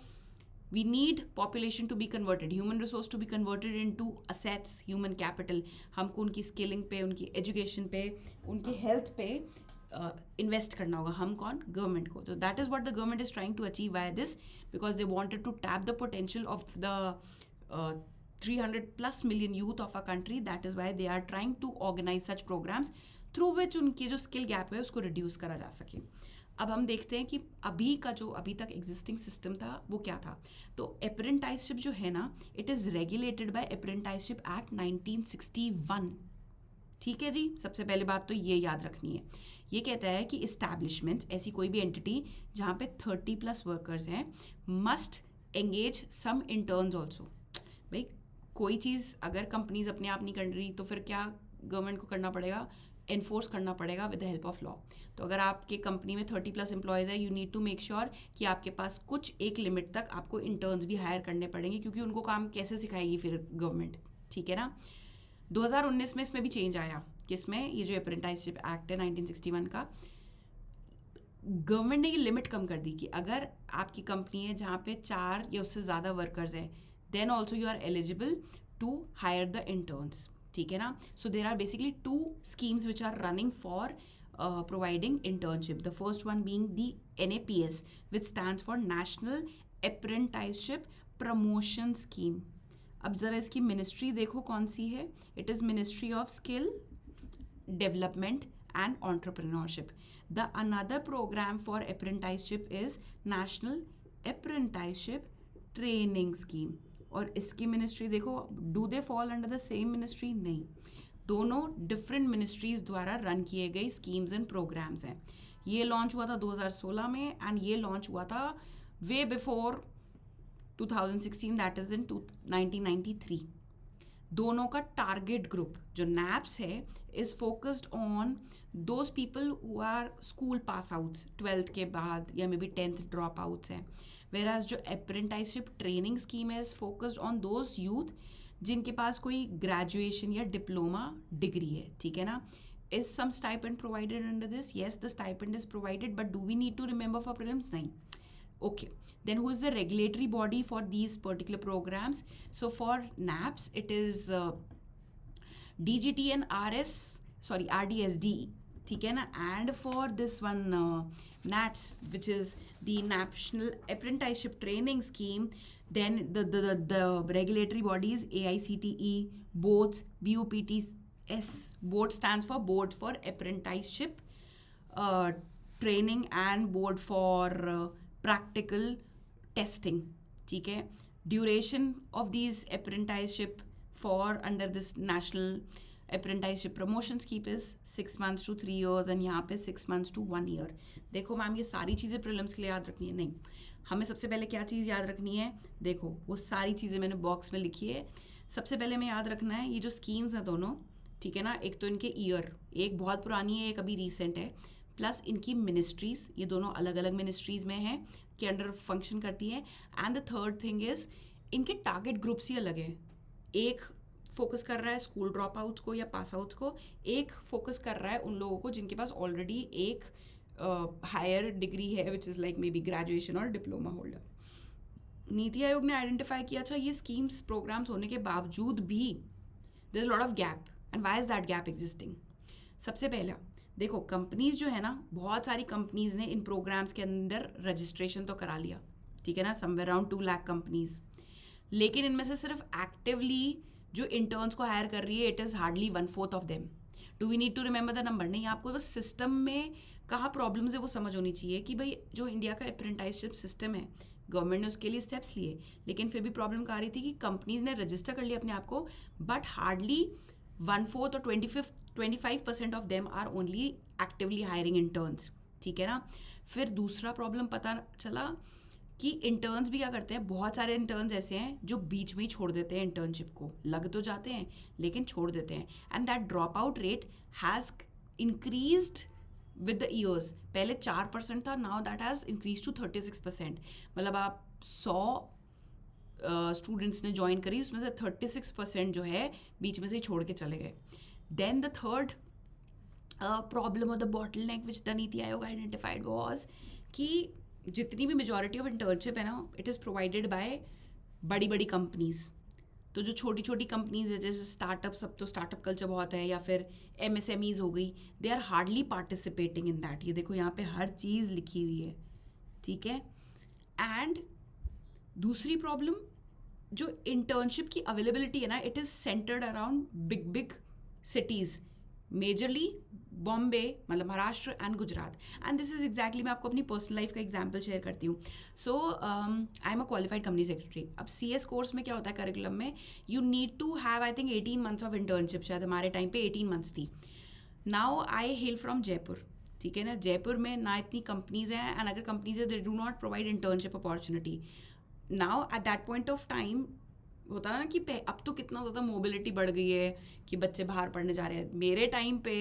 we need population to be converted, human resource to be converted into assets, human capital, हमको उनकी स्किलिंग पे, उनकी एजुकेशन पे, उनकी हेल्थ पे इन्वेस्ट करना होगा। हम कौन? गवर्नमेंट को। तो that is what the government is trying to achieve by this, because they wanted to tap the potential of the 300+ million youth of a country. That is why they are trying to organise such programs through which उनकी जो skill gap है उसको reduce करा जा सके। अब हम देखते हैं कि अभी का जो अभी तक एग्जिस्टिंग सिस्टम था वो क्या था। तो अप्रेंटिसशिप जो है ना, it is regulated by apprenticeship act 1961, ठीक है जी। सबसे पहले बात तो ये याद रखनी है, ये कहता है कि इस्टेब्लिशमेंट्स, ऐसी कोई भी एंटिटी जहाँ पे 30+ वर्कर्स हैं, मस्ट एंगेज सम इंटर्न्स ऑल्सो। भाई, कोई चीज़ अगर कंपनीज अपने आप नहीं कर रही तो फिर क्या गवर्नमेंट को करना पड़ेगा? एनफोर्स करना पड़ेगा with the help of law. तो अगर आपके कंपनी में 30+ एम्प्लॉयज़ है, you need to make sure कि आपके पास कुछ एक लिमिट तक आपको इंटर्न्स भी हायर करने पड़ेंगे, क्योंकि उनको काम कैसे सिखाएगी फिर गवर्नमेंट, ठीक है ना। 2019 में इसमें भी चेंज आया, किसमें? ये जो अप्रेंटिसशिप एक्ट है 1961 का, गवर्नमेंट ने ये लिमिट कम कर दी कि अगर आपकी कंपनी है जहाँ पे 4 या उससे ज़्यादा वर्कर्स हैं, then also you are eligible to hire the interns, ठीक है ना। So there are basically 2 schemes which are running for providing internship. The first one being the NAPS, which stands for National Apprenticeship Promotion Scheme. अब ज़रा इसकी ministry देखो कौन सी है। It is ministry of skill development and entrepreneurship. The another program for apprenticeship is National Apprenticeship Training Scheme. और इसकी ministry देखो, do they fall under the same ministry? नहीं, दोनों डिफरेंट मिनिस्ट्रीज द्वारा रन किए गए स्कीम्स एंड प्रोग्राम्स हैं। ये लॉन्च हुआ था 2016 में एंड ये लॉन्च हुआ था way before 2016, that is in 1993। दोनों का टारगेट ग्रुप जो नैप्स है is focused on those people who are school pass outs, 12th के बाद, या may be 10th drop outs हैं। वेराज जो अप्रेंटिसशिप ट्रेनिंग स्कीम है is focused on those youth जिनके पास कोई ग्रेजुएशन या डिप्लोमा डिग्री है, ठीक है ना। Is some stipend provided under this? Yes, the stipend is provided, but do we need to remember for prelims? नहीं। Okay, then who is the regulatory body for these particular programs? So for NAPS, it is DGT and RDSD, ठीक है ना। And for this one NATS, which is the National Apprenticeship Training Scheme, then the regulatory bodies AICTE, BOTS, BOPTS. BOTS stands for Board for Apprenticeship Training and Board for practical testing, ठीक है। Duration of these apprenticeship for under this national apprenticeship promotion scheme is 6 months to 3 years and यहाँ पे 6 months to 1 year। देखो ma'am, ये सारी चीज़ें prelims के लिए याद रखनी है? नहीं, हमें सबसे पहले क्या चीज़ याद रखनी है? देखो, वो सारी चीज़ें मैंने बॉक्स में लिखी है। सबसे पहले हमें याद रखना है ये जो स्कीम्स हैं दोनों, ठीक है ना, एक तो इनके ईयर, एक बहुत पुरानी है, एक अभी रिसेंट है, प्लस इनकी मिनिस्ट्रीज़, ये दोनों अलग अलग मिनिस्ट्रीज़ में हैं के अंडर फंक्शन करती है। And the third thing is इनके टारगेट ग्रुप्स ही अलग हैं। एक फोकस कर रहा है स्कूल ड्रॉप आउट्स को या पास आउट्स को, एक फोकस कर रहा है उन लोगों को जिनके पास ऑलरेडी एक हायर डिग्री है which is like may be graduation और डिप्लोमा होल्डर. नीति आयोग ने आइडेंटिफाई किया अच्छा ये स्कीम्स प्रोग्राम्स होने के बावजूद भी there is lot of gap. And why is that gap existing? सबसे पहला देखो, कंपनीज जो है ना, बहुत सारी कंपनीज ने इन प्रोग्राम्स के अंदर रजिस्ट्रेशन तो करा लिया, ठीक है ना, समवेयर अराउंड 2 लाख कंपनीज. लेकिन इनमें से सिर्फ एक्टिवली जो इंटर्न्स को हायर कर रही है, it is hardly 1/4 of them. Do we need to remember the number? नहीं, आपको बस सिस्टम में कहाँ प्रॉब्लम्स है वो समझ होनी चाहिए कि भाई जो इंडिया का अप्रेंटिसशिप सिस्टम है, गवर्नमेंट ने उसके लिए स्टेप्स लिए, लेकिन फिर भी प्रॉब्लम आ रही थी कि कंपनीज ने रजिस्टर कर लिया अपने आप को, बट हार्डली 1/4 और 25% of them are only actively hiring interns. ठीक है ना. फिर दूसरा प्रॉब्लम पता चला कि इंटर्न्स भी क्या करते हैं, बहुत सारे इंटर्न्स ऐसे हैं जो बीच में ही छोड़ देते हैं इंटर्नशिप को. लग तो जाते हैं लेकिन छोड़ देते हैं. And that drop out rate has increased with the years. पहले 4% था, now that has increase to 36%. मतलब आप 100 स्टूडेंट्स ने ज्वाइन करी, उसमें से 36% जो है बीच में से ही छोड़ के चले गए. देन द थर्ड प्रॉब्लम और the bottle neck which the NITI Aayog identified was कि जितनी भी मेजॉरिटी ऑफ इंटर्नशिप है ना, इट इज़ प्रोवाइडेड बाय बड़ी बड़ी कंपनीज. तो जो छोटी छोटी कंपनीज है, जैसे स्टार्टअप, सब तो स्टार्टअप कल्चर बहुत है, या फिर MSMEs हो गई, they are hardly participating in that. ये देखो यहाँ पे हर चीज़ लिखी हुई है, ठीक है. एंड दूसरी प्रॉब्लम, जो इंटर्नशिप की अवेलेबिलिटी है ना, it is centred around big big cities, majorly Bombay, मतलब Maharashtra and Gujarat. And this is exactly, मैं आपको अपनी पर्सनल लाइफ का एग्जांपल शेयर करती हूँ. So I am a qualified company secretary. अब CS कोर्स में क्या होता है करिकुलम में, you need to have I think 18 months of internship. शायद हमारे टाइम पे 18 मंथ्स थी. Now I hail from Jaipur, ठीक है ना. जयपुर में ना इतनी कंपनीज हैं, एंड अगर कंपनीज है, they do not provide internship opportunity. Now at that point of time होता है ना कि अब तो कितना ज़्यादा मोबिलिटी बढ़ गई है कि बच्चे बाहर पढ़ने जा रहे हैं. मेरे टाइम पे,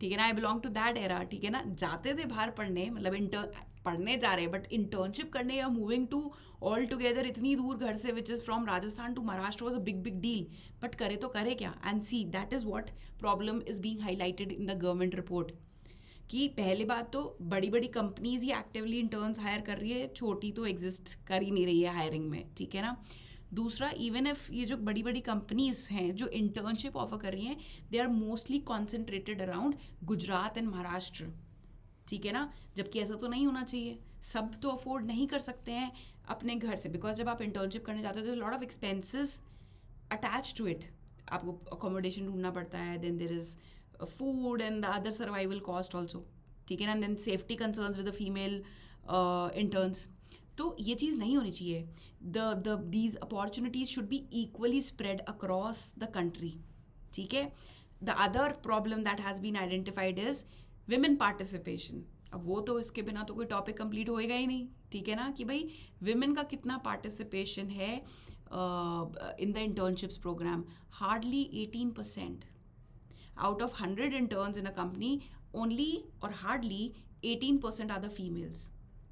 ठीक है ना, I belong to that era, ठीक है ना, जाते थे बाहर पढ़ने, मतलब पढ़ने जा रहे हैं, बट इंटर्नशिप करने या मूविंग टू ऑल टुगेदर इतनी दूर घर से, which is from Rajasthan to Maharashtra, was a big big deal. But करे तो करे क्या? And see that is what problem is being highlighted in the government report. कि पहली बात तो बड़ी बड़ी कंपनीज ही एक्टिवली इंटर्न्स हायर कर रही है, छोटी तो एग्जिस्ट कर ही नहीं रही है हायरिंग में, ठीक है ना. दूसरा, इवन इफ ये जो बड़ी बड़ी कंपनीज हैं जो इंटर्नशिप ऑफर कर रही हैं, they are mostly concentrated around Gujarat and Maharashtra, ठीक है ना. जबकि ऐसा तो नहीं होना चाहिए. सब तो अफोर्ड नहीं कर सकते हैं अपने घर से, बिकॉज जब आप इंटर्नशिप करने जाते हो तो lot of expenses attach to it. आपको अकोमोडेशन ढूंढना पड़ता है, then there is food and the other survival cost also, ठीक है ना. and then safety concerns with the female interns. तो ये चीज़ नहीं होनी चाहिए. these opportunities should be equally spread across the country, ठीक है. the other problem that has been identified is women participation. अब वो तो इसके बिना तो कोई टॉपिक कंप्लीट होएगा ही नहीं, ठीक है ना, कि भाई विमेन का कितना पार्टिसिपेशन है in the internships program. Hardly 18%. Out of 100 interns in a company, only or hardly 18% are the females.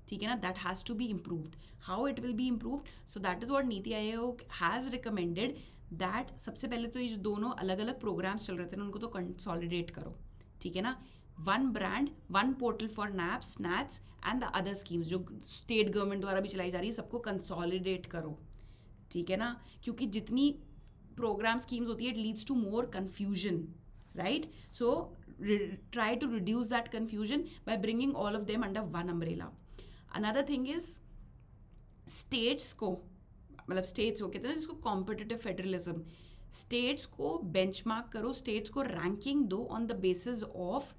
ठीक है ना. That has to be improved. How it will be improved? So that is what NITI Aayog has recommended, that सबसे पहले तो ये जो दोनों अलग अलग प्रोग्राम्स चल रहे थे ना, उनको तो कंसोलिडेट करो, ठीक है ना. One brand, one portal for NAPS, NATS and the other schemes जो स्टेट गवर्नमेंट द्वारा भी चलाई जा रही है, सबको कंसोलिडेट करो, ठीक है ना. क्योंकि जितनी प्रोग्राम स्कीम्स होती है, it leads to more confusion, right? So try to reduce that confusion by bringing all of them under one umbrella. Another thing is states को, मतलब states को कहते हैं जिसको competitive federalism, states को benchmark करो, states को ranking दो on the basis of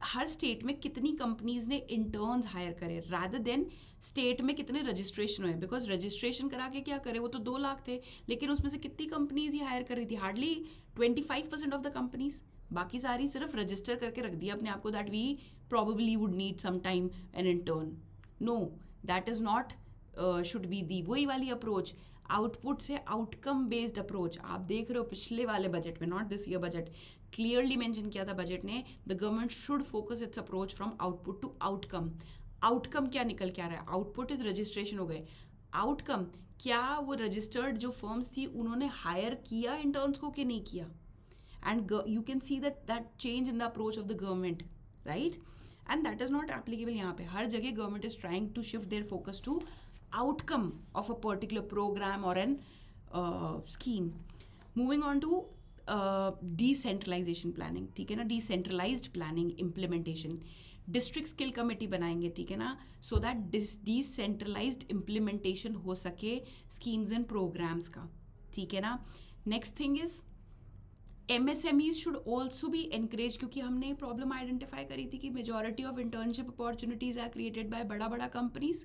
her state में कितनी कंपनीज ने इंटर्न्स हायर करे, रादर देन स्टेट में कितने रजिस्ट्रेशन हुए. बिकॉज रजिस्ट्रेशन करा के क्या करे, वो तो 2 लाख थे, लेकिन उसमें से कितनी कंपनीज ही हायर कर रही थी, हार्डली 25% ऑफ द कंपनीज. बाकी सारी सिर्फ रजिस्टर करके रख दिया अपने आप को, that we probably would need some time an intern. No, that is not should be the वही वाली अप्रोच. आउटपुट से आउटकम बेस्ड अप्रोच आप देख रहे हो पिछले वाले बजट में, not this year budget, clearly mention किया था बजट ने, the government should focus its approach from output to outcome. Outcome क्या निकल के आ रहा है? आउटपुट इज रजिस्ट्रेशन हो गए. आउटकम क्या, वो रजिस्टर्ड जो फर्म्स थी उन्होंने हायर किया इंटर्न्स को कि नहीं किया. And you can see that change in the approach of the government, right. And that is not applicable यहाँ पे. हर जगह government is trying to shift their focus to outcome of a particular programme और an scheme. Moving on to decentralisation planning. ठीक है ना, decentralised planning implementation. District skill committee बनाएंगे, ठीक है ना, सो दैट डिसेंट्रलाइज्ड इम्प्लीमेंटेशन हो सके स्कीम्स एंड प्रोग्राम्स का. ठीक है ना. Next thing is MSMEs should also be encourage, क्योंकि हमने प्रॉब्लम आइडेंटिफाई करी थी कि majority of internship opportunities are created by बड़ा बड़ा companies.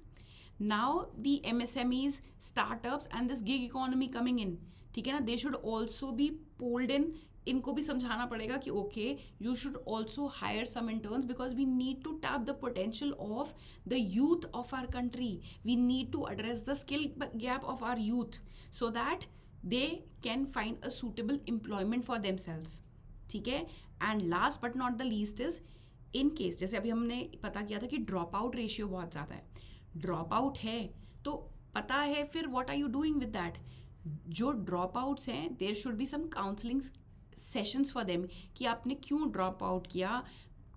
Now the MSMEs, startups and this gig economy coming in, ठीक है ना, they should also be pooled in. इनको भी समझाना पड़ेगा कि okay you should also hire some interns because we need to tap the potential of the youth of our country. We need to address the skill gap of our youth so that they can find a suitable employment for themselves. ठीक है. And last but not the least is in case, जैसे अभी हमने पता किया था कि drop out ratio बहुत ज़्यादा है. ड्रॉप आउट है तो पता है फिर what are you doing with that. जो ड्रॉप आउट्स हैं there should be some counselling sessions for them कि आपने क्यों ड्रॉप आउट किया,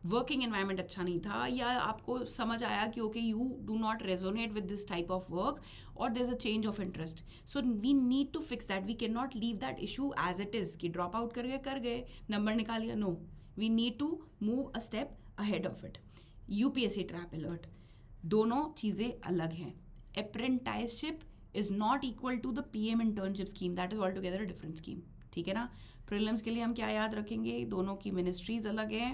वर्किंग एनवायरनमेंट अच्छा नहीं था, या आपको समझ आया कि okay you do not resonate with this type of work और there is a change of interest. So we need to fix that. We can not leave that issue as it is कि drop out कर गए number निकाल लिया. No, we need to move a step ahead of it. UPSC trap alert, दोनों चीज़ें अलग हैं. Apprenticeship is not equal to the PM internship scheme, that is altogether a different scheme. ठीक है ना. प्रीलिम्स के लिए हम क्या याद रखेंगे, दोनों की मिनिस्ट्रीज अलग हैं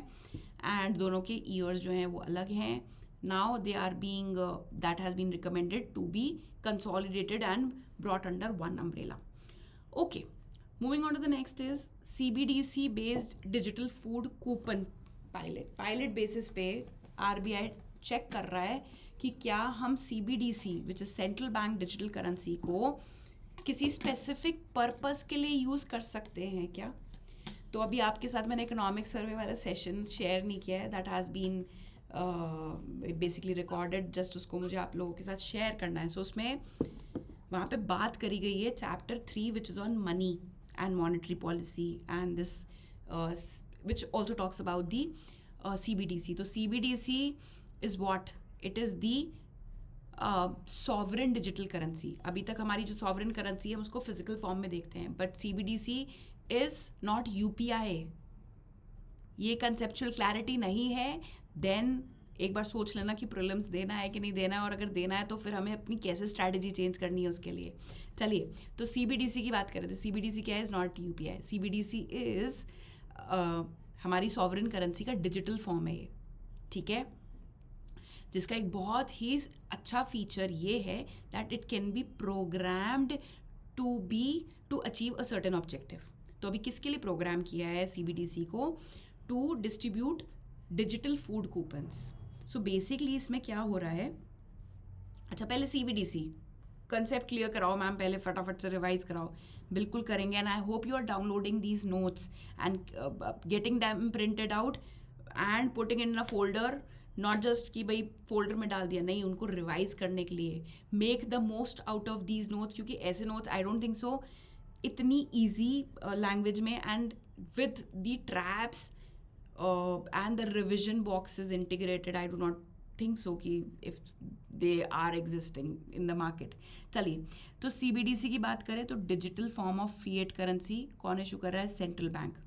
एंड दोनों के ईयर्स जो हैं वो अलग हैं. Now they are being that has been recommended to be consolidated and brought under one umbrella. Okay, moving on to the next is CBDC based digital food coupon pilot basis पे RBI check कर रहा है कि क्या हम CBDC which is central bank digital currency को किसी specific purpose के लिए यूज़ कर सकते हैं क्या. तो अभी आपके साथ मैंने इकोनॉमिक सर्वे वाला सेशन शेयर नहीं किया है, that has been basically recorded, just उसको मुझे आप लोगों के साथ शेयर करना है. सो उसमें वहाँ पे बात करी गई है chapter 3 which is on money and monetary policy and this which also talks about the CBDC. तो CBDC is what, it is the sovereign digital currency. अभी तक हमारी जो सॉवरेन करेंसी है हम उसको फिजिकल फॉर्म में देखते हैं, but CBDC is not UPI. ये कंसेप्चुअल क्लैरिटी नहीं है. देन एक बार सोच लेना कि प्रीलिम्स देना है कि नहीं देना है, और अगर देना है तो फिर हमें अपनी कैसे स्ट्रैटेजी चेंज करनी है उसके लिए. चलिए, तो CBDC की बात करें तो CBDC क्या है, is not UPI. CBDC is हमारी सॉवरेन करेंसी का डिजिटल फॉर्म है ये. ठीक है, जिसका एक बहुत ही अच्छा फीचर ये है that it can be programmed to achieve a certain objective. तो अभी किसके लिए प्रोग्राम किया है CBDC को, to distribute digital food coupons. So basically इसमें क्या हो रहा है, अच्छा पहले CBDC कंसेप्ट क्लियर कराओ मैम, पहले फटाफट से रिवाइज कराओ. बिल्कुल करेंगे, and I hope you are downloading these notes and getting them printed out and putting in a folder. Not just कि भाई फोल्डर में डाल दिया, नहीं, उनको रिवाइज करने के लिए. Make the most out of these notes, क्योंकि ऐसे notes I don't think so इतनी ईजी लैंग्वेज में and with the traps and the revision boxes integrated, I do not think so कि if they are existing in the market. चलिए, तो CBDC की बात करें तो digital form of fiat currency कौन इशू कर रहा है, central bank.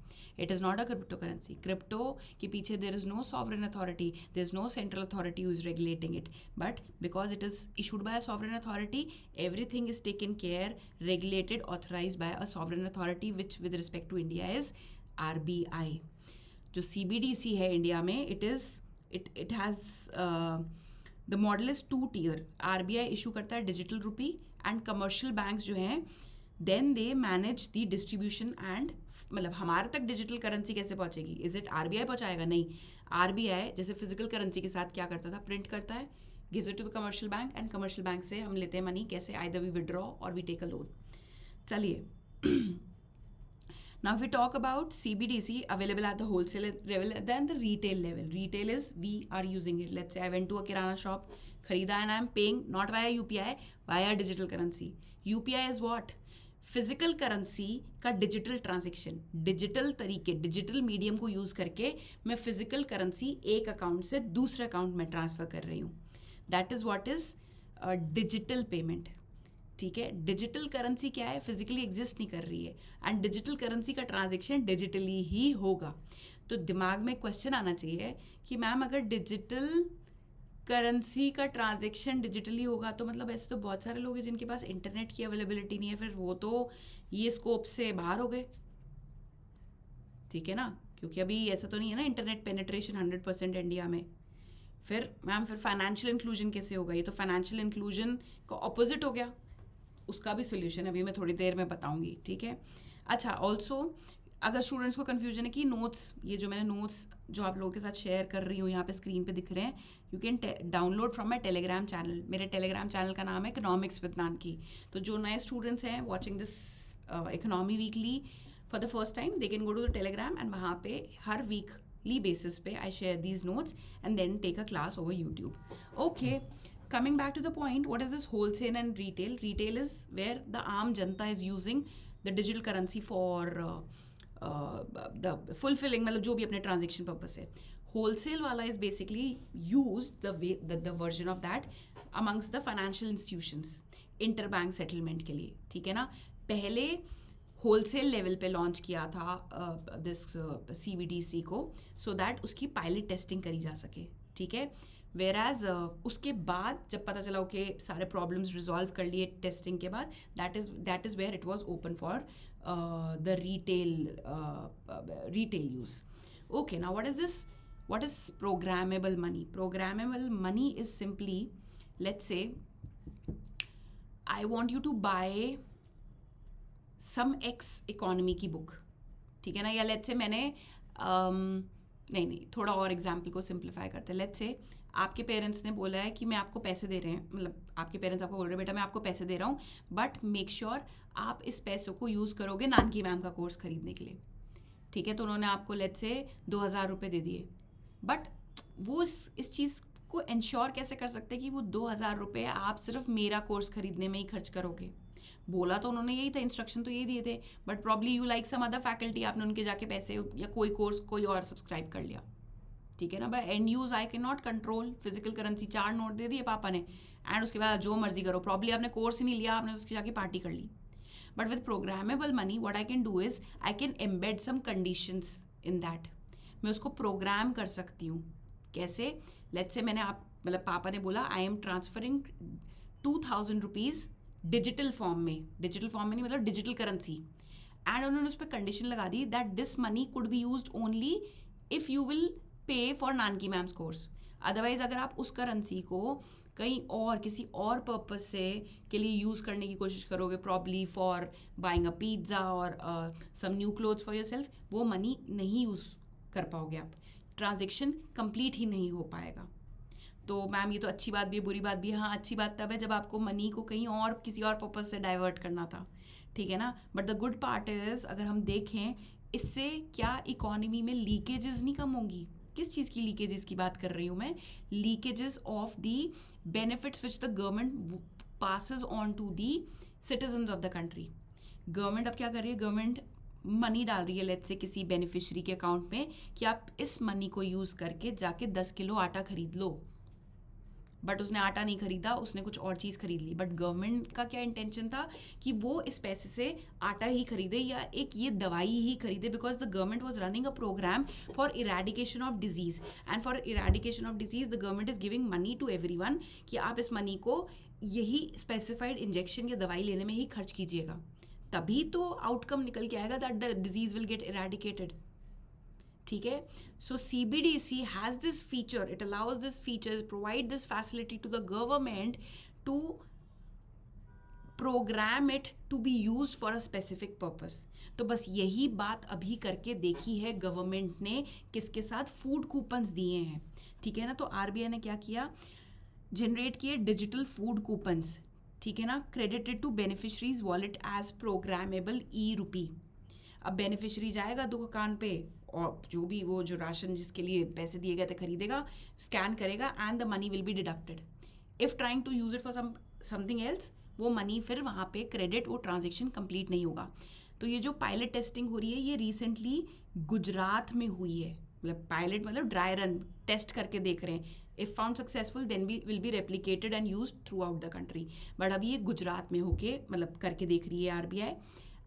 It is not a cryptocurrency. Crypto के पीछे there is no sovereign authority, there is no central authority who is regulating it. But because it is issued by a sovereign authority, everything is taken care, regulated, authorized by a sovereign authority, which with respect to India is RBI. जो CBDC है India में, it has the model is 2 tier. RBI issue करता है digital rupee and commercial banks जो हैं then they manage the distribution and, मतलब हमारे तक डिजिटल करेंसी कैसे पहुंचेगी, इज इट RBI पहुंचाएगा, नहीं. RBI जैसे फिजिकल करेंसी के साथ क्या करता था, प्रिंट करता है, gives it to the commercial bank and commercial bank से हम लेते हैं मनी कैसे, आइदर वी विड्रॉ और वी टेक अ लोन. चलिए, now if we talk about CBDC available at the wholesale level then the retail level. Retail is we are using it. Let's say I went to a kirana shop, kharida, and I am paying not via UPI, via digital currency. UPI is what? Physical currency का digital transaction, digital तरीके, digital medium को use करके मैं physical currency एक account से दूसरे account में transfer कर रही हूँ. That is what is digital payment. ठीक है, डिजिटल करेंसी क्या है, फिजिकली एग्जिस्ट नहीं कर रही है, एंड डिजिटल करेंसी का ट्रांजेक्शन डिजिटली ही होगा. तो दिमाग में क्वेश्चन आना चाहिए कि मैम अगर डिजिटल करेंसी का ट्रांजेक्शन डिजिटली होगा तो मतलब ऐसे तो बहुत सारे लोग हैं जिनके पास इंटरनेट की अवेलेबिलिटी नहीं है, फिर वो तो ये स्कोप से बाहर हो गए. ठीक है ना, क्योंकि अभी ऐसा तो नहीं है ना इंटरनेट पेनिट्रेशन 100% इंडिया में. फिर मैम फिर फाइनेंशियल इंक्लूजन कैसे होगा, ये तो फाइनेंशियल इंक्लूजन का ऑपोजिट हो गया. उसका भी सोल्यूशन अभी मैं थोड़ी देर में बताऊंगी. ठीक है. अच्छा, ऑल्सो अगर स्टूडेंट्स को कन्फ्यूजन है कि नोट्स, ये जो मैंने नोट्स जो आप लोगों के साथ शेयर कर रही हूँ यहाँ पे स्क्रीन पे दिख रहे हैं, you can download from my Telegram channel. मेरे टेलीग्राम चैनल का नाम है इकोनॉमिक्स विद नानकी. तो जो नए स्टूडेंट्स हैं watching this economy weekly for the first time, they can go to the Telegram and वहाँ पे हर वीकली बेसिस पे I share these notes and then take a class over YouTube. Okay, coming back to the point, what is this wholesale and retail? Retail is where the aam janta is using the digital currency for the fulfilling, मतलब जो भी अपने transaction purpose है. Wholesale वाला is basically use the version of that amongst the financial institutions inter bank settlement के लिए. ठीक है ना, पहले होलसेल लेवल पे लॉन्च किया था दिस CBDC को, सो दैट उसकी पायलट टेस्टिंग करी जा सके. ठीक है, वेराज उसके बाद जब पता चला ओके सारे प्रॉब्लम्स रिजॉल्व कर लिए टेस्टिंग के बाद, that is where it was open for the retail use. Okay, now what is programmable money? Programmable money is simply, let's say I want you to buy some X economy की book. ठीक है ना, या let's say मैंने नहीं थोड़ा और example को सिंप्लीफाई करते हैं. लेट्स से आपके पेरेंट्स ने बोला है कि मैं आपको पैसे दे रहे हैं, मतलब आपके पेरेंट्स आपको बोल रहे हैं बेटा मैं आपको पैसे दे रहा हूँ, बट मेक श्योर आप इस पैसों को यूज़ करोगे नानकी मैम का कोर्स खरीदने के लिए. ठीक है, तो उन्होंने आपको लेट्स से 2,000 रुपये दे दिए, बट वो इस चीज़ को इंश्योर कैसे कर सकते हैं कि वो 2,000 रुपये आप सिर्फ मेरा कोर्स खरीदने में ही खर्च करोगे. बोला तो उन्होंने यही था, इंस्ट्रक्शन तो यही दिए थे, but probably you like some other faculty, आपने उनके जाके पैसे या कोई कोर्स कोई और सब्सक्राइब कर लिया. ठीक है ना, by end use I can not control. Physical currency 4 note दे दिए पापा ने एंड उसके बाद जो मर्जी करो, प्रॉब्ली आपने कोर्स ही नहीं लिया, आपने उसके जाके पार्टी कर ली. But with programmable money what I can do is I can embed some conditions in that. मैं उसको प्रोग्राम कर सकती हूँ. कैसे? लेट्स से मैंने मतलब पापा ने बोला I am transferring 2,000 rupees digital form में नहीं, मतलब डिजिटल करेंसी, एंड उन्होंने उस पर कंडीशन लगा दी that this money could be used only if you will pay for Nanki ma'am's course. Otherwise अगर आप उस करेंसी को कहीं और किसी और पर्पस से के लिए यूज़ करने की कोशिश करोगे, probably for buying a pizza और some new clothes for yourself, वो मनी नहीं यूज़ कर पाओगे आप, ट्रांजेक्शन कंप्लीट ही नहीं हो पाएगा. तो मैम ये तो अच्छी बात भी है बुरी बात भी है. हाँ, अच्छी बात तब है जब आपको मनी को कहीं और किसी और पर्पज से डाइवर्ट करना था. ठीक है ना, but the good part is अगर हम देखें इससे क्या इकोनॉमी में लीकेजेस नहीं कम होंगी. किस चीज़ की लीकेजेस की बात कर रही हूँ मैं? Leakages of the benefits which the government passes on to the citizens of the country. Government अब क्या कर रही है, गवर्नमेंट मनी डाल रही है लेट्स से किसी बेनिफिशरी के अकाउंट में कि आप इस मनी को यूज़ करके जाके 10 किलो आटा खरीद लो. बट उसने आटा नहीं खरीदा, उसने कुछ और चीज़ खरीद ली. बट गवर्नमेंट का क्या इंटेंशन था कि वो इस पैसे से आटा ही खरीदे या एक ये दवाई ही खरीदे, because the government was running a program for eradication of disease, and for eradication of disease the government is giving money to everyone कि आप इस मनी को यही स्पेसिफाइड इंजेक्शन या दवाई लेने में ही खर्च कीजिएगा, तभी तो आउटकम निकल के आएगा that the disease will get eradicated. ठीक है, so CBDC has this feature, it allows this features, provide this facility to the government to program it to be use for a specific purpose. तो बस यही बात अभी करके देखी है गवर्नमेंट ने, किसके साथ? फूड कूपन्स दिए हैं. ठीक है ना, तो RBI ने क्या किया, जनरेट किए डिजिटल फूड कूपन्स. ठीक है ना, credited to beneficiaries wallet as programmable E-Rupee. अब बेनिफिशरी जाएगा दुकान पे और जो भी वो जो राशन जिसके लिए पैसे दिए गए थे खरीदेगा, स्कैन करेगा and the money will be deducted. If trying to use it for something else, वो मनी फिर वहाँ पे क्रेडिट, वो ट्रांजेक्शन कंप्लीट नहीं होगा. तो ये जो पायलट टेस्टिंग हो रही है ये रिसेंटली गुजरात में हुई है. मतलब पायलट मतलब ड्राई रन टेस्ट करके देख रहे हैं. If found successful then will be replicated and use throughout the country. But अभी ये गुजरात में होके मतलब करके देख रही है आरबीआई.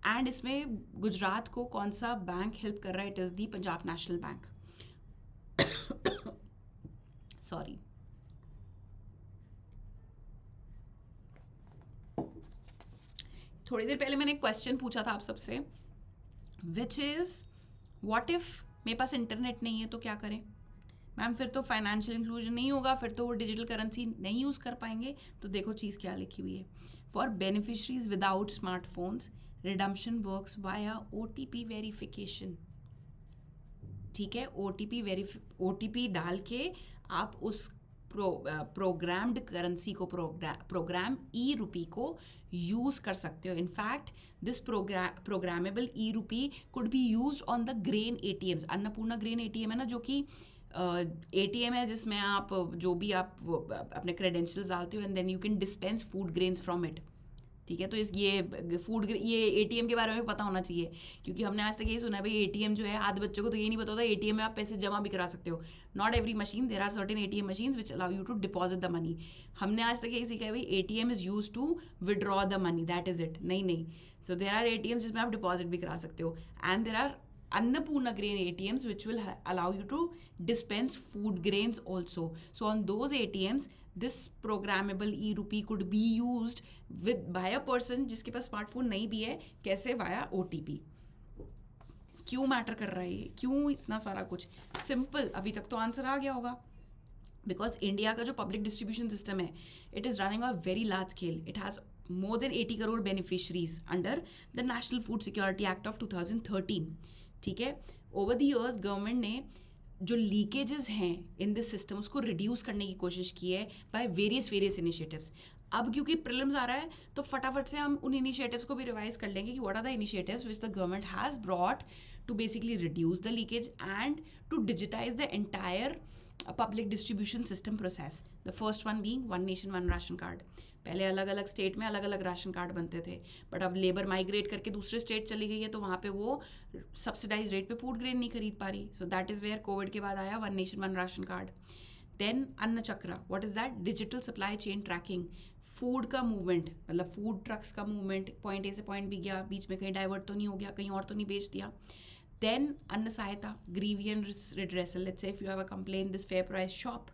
एंड इसमें गुजरात को कौन सा बैंक हेल्प कर रहा है? It is the Punjab national bank. Sorry. थोड़ी देर पहले मैंने एक क्वेश्चन पूछा था आप सबसे, विच इज़ व्हाट इफ़ मेरे पास इंटरनेट नहीं है तो क्या करें? मैम फिर तो फाइनेंशियल इंक्लूजन नहीं होगा, फिर तो वो डिजिटल करेंसी नहीं यूज़ कर पाएंगे. तो देखो चीज़ क्या लिखी हुई है. For beneficiaries without smartphones redemption works via OTP verification. ठीक है, OTP डाल के आप उस प्रोग्राम्ड करेंसी को प्रोग्राम ई रूपी को यूज़ कर सकते हो. इनफैक्ट दिस प्रोग्रामेबल ई रूपी could be use on the grain ATMs. Annapurna grain ATM है ना, जो कि ATM है जिसमें आप जो भी आप अपने क्रेडेंशियल्स डालते हो and then you can dispense food grains from it. ठीक है, तो ये ATM के बारे में पता होना चाहिए, क्योंकि हमने आज तक यही सुना है भाई ATM जो है, आधे बच्चों को तो ये नहीं पता होता ATM में आप पैसे जमा भी करा सकते हो. Not every machine, there are certain ATM machines which allow you to deposit the money. हमने आज तक यही सीखा है भाई ATM is use to withdraw the money, that is it. नहीं. सो देयर आर ATMs जिसमें आप डिपॉजिट भी करा सकते हो. And there are Annapurna grain ATMs which will allow you to dispense food grains also. So on those ATMs, this programmable e-rupee could be used by a person जिसके पास smartphone नहीं भी है. कैसे? via OTP. क्यों matter कर रहा है ये? क्यों इतना सारा कुछ? सिंपल. अभी तक तो आंसर आ गया होगा. बिकॉज इंडिया का जो पब्लिक डिस्ट्रीब्यूशन सिस्टम है, it is running on very large scale. It has more than 80 crore beneficiaries under the National Food Security Act of 2013. ठीक है, ओवर द ईयर्स गवर्नमेंट ने जो लीकेजेस हैं इन दिस सिस्टम उसको reduce करने की कोशिश की है बाय वेरियस इनिशिएटिव्स. अब क्योंकि प्रीलिम्स आ रहा है तो फटाफट से हम उन इनिशिएटिव्स को भी रिवाइज कर लेंगे कि what are the initiatives which the government has brought to basically reduce the leakage and to digitise the entire public distribution system process. The first one being one nation one ration card. पहले अलग अलग state में अलग अलग ration card बनते थे, but अब labour migrate करके दूसरे स्टेट चली गई है तो वहाँ पे वो सब्सिडाइज रेट पे फूड ग्रेन नहीं खरीद पा रही. So that is where Covid के बाद आया one nation one ration card. Then Anna Chakra. What is that? Digital supply chain tracking. Food का मूवमेंट, मतलब फूड ट्रक्स का मूवमेंट, पॉइंट ए से पॉइंट बी गया, बीच में कहीं डाइवर्ट तो नहीं हो गया, कहीं और तो नहीं बेच दिया. देन अन्न सहायता, grievance redressal. Let's say if you have a complaint, this fair price shop,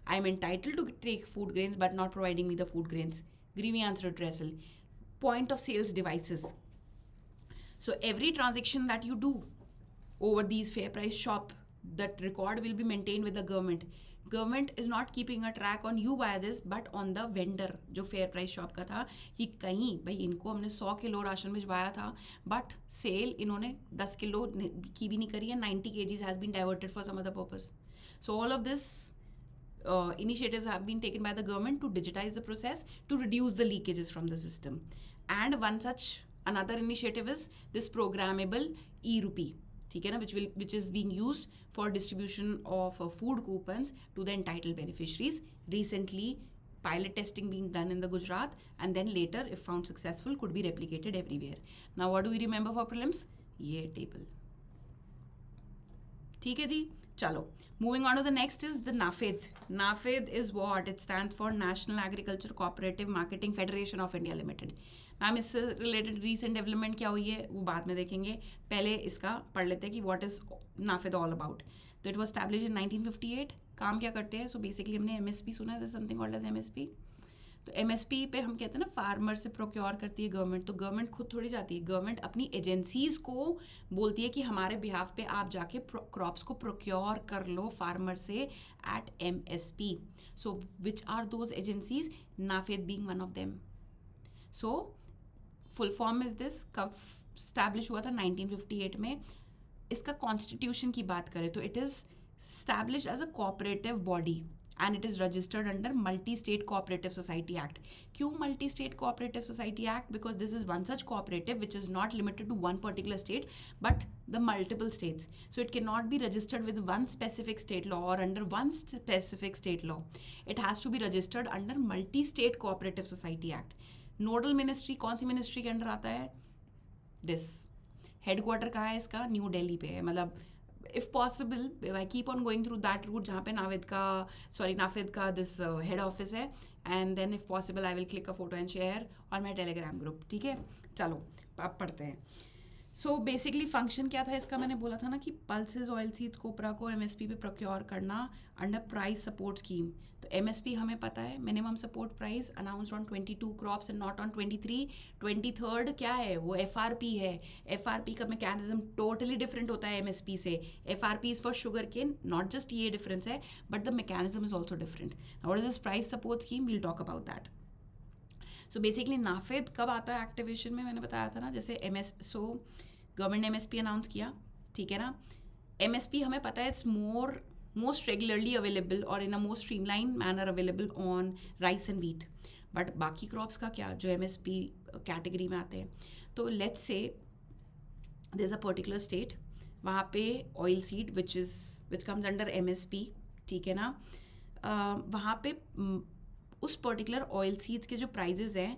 I am entitled to take food grains but not providing me the food grains. Grievance redressal. Point of sales devices. So every transaction that you do over these fair price shop, that record will be maintained with the government. Government is not keeping a track on you by this, but on the vendor. जो fair price shop का था कि कहीं भाई इनको हमने 100 kilo ration भिजवाया था, बट सेल इन्होंने 10 किलो की भी नहीं करी है. 90 kgs has been diverted for some other purpose. So all of this initiatives have been taken by the government to digitize the process to reduce the leakages from the system. And another initiative is this programmable e-rupee. ठीक है ना, which is being used for distribution of food coupons to the entitled beneficiaries. Recently, pilot testing being done in the Gujarat, and then later, if found successful, could be replicated everywhere. Now, what do we remember for prelims? ये table. ठीक है जी, चलो. Moving on to the next is the NAFED. NAFED is what? It stands for National Agriculture Cooperative Marketing Federation of India Limited. Ma'am इससे related recent development क्या हुई है वो बाद में देखेंगे. पहले इसका पढ़ लेते हैं कि व्हाट इज़ नाफेद ऑल अबाउट. तो इट वाज एस्टैब्लिश इन 1958. काम क्या करते हैं? सो बेसिकली हमने MSP सुना है, समथिंग कॉल्ड एज MSP. तो MSP पे हम कहते हैं ना फार्मर से प्रोक्योर करती है गवर्नमेंट. तो गवर्नमेंट खुद थोड़ी जाती है, गवर्नमेंट अपनी एजेंसीज़ को बोलती है कि हमारे बिहाफ पे आप जाके क्रॉप्स को प्रोक्योर कर लो फार्मर से at MSP. So which are those agencies? NAFED being one of them. So full form is this. कब स्टैब्लिश हुआ था? 1958 में. इसका कॉन्स्टिट्यूशन की बात करें तो it is established as a cooperative body and it is registered under Multi-State Cooperative Society Act. क्यों Multi-State Cooperative Society Act? Because this is one such cooperative which is not limited to one particular state but the multiple states. So it cannot be registered with one specific state law or under one specific state law. It has to be registered under Multi-State Cooperative Society Act. Nodal ministry कौन सी ministry के under आता है? This headquarter कहाँ है इसका? New Delhi पे है. मतलब if possible I keep on going through that route जहाँ पे नाफिद का दिस हेड ऑफिस है. And then if possible I will click a photo and share on my Telegram group. ठीक है, चलो आप पढ़ते हैं. सो बेसिकली फंक्शन क्या था इसका? मैंने बोला था ना कि पल्सेस ऑयल सीड्स कोपरा को एमएसपी पे प्रोक्योर करना अंडर प्राइस सपोर्ट स्कीम. तो एमएसपी हमें पता है, minimum support price announced on 22 crops and not on 23. 23rd क्या है? वो एफआरपी है. एफआरपी का मैकेनिज्म टोटली डिफरेंट होता है एमएसपी से. FRP is for sugar cane, not just ये डिफरेंस है but the mechanism is also different. What is this price support scheme? We'll talk about that. So basically NAFED कब आता है activation में? मैंने बताया था ना, जैसे गवर्नमेंट ने एमएसपी अनाउंस किया, ठीक है ना. एमएसपी हमें पता है इट्स मोस्ट रेगुलरली अवेलेबल और in a most streamline manner available on rice and wheat. But बाकी क्रॉप्स का क्या, जो एमएसपी कैटेगरी में आते हैं? तो let's say there is a particular state, वहाँ पे oil seed which comes under MSP, ठीक है ना. वहाँ पे उस पर्टिकुलर ऑयल सीड्स के जो प्राइजेज हैं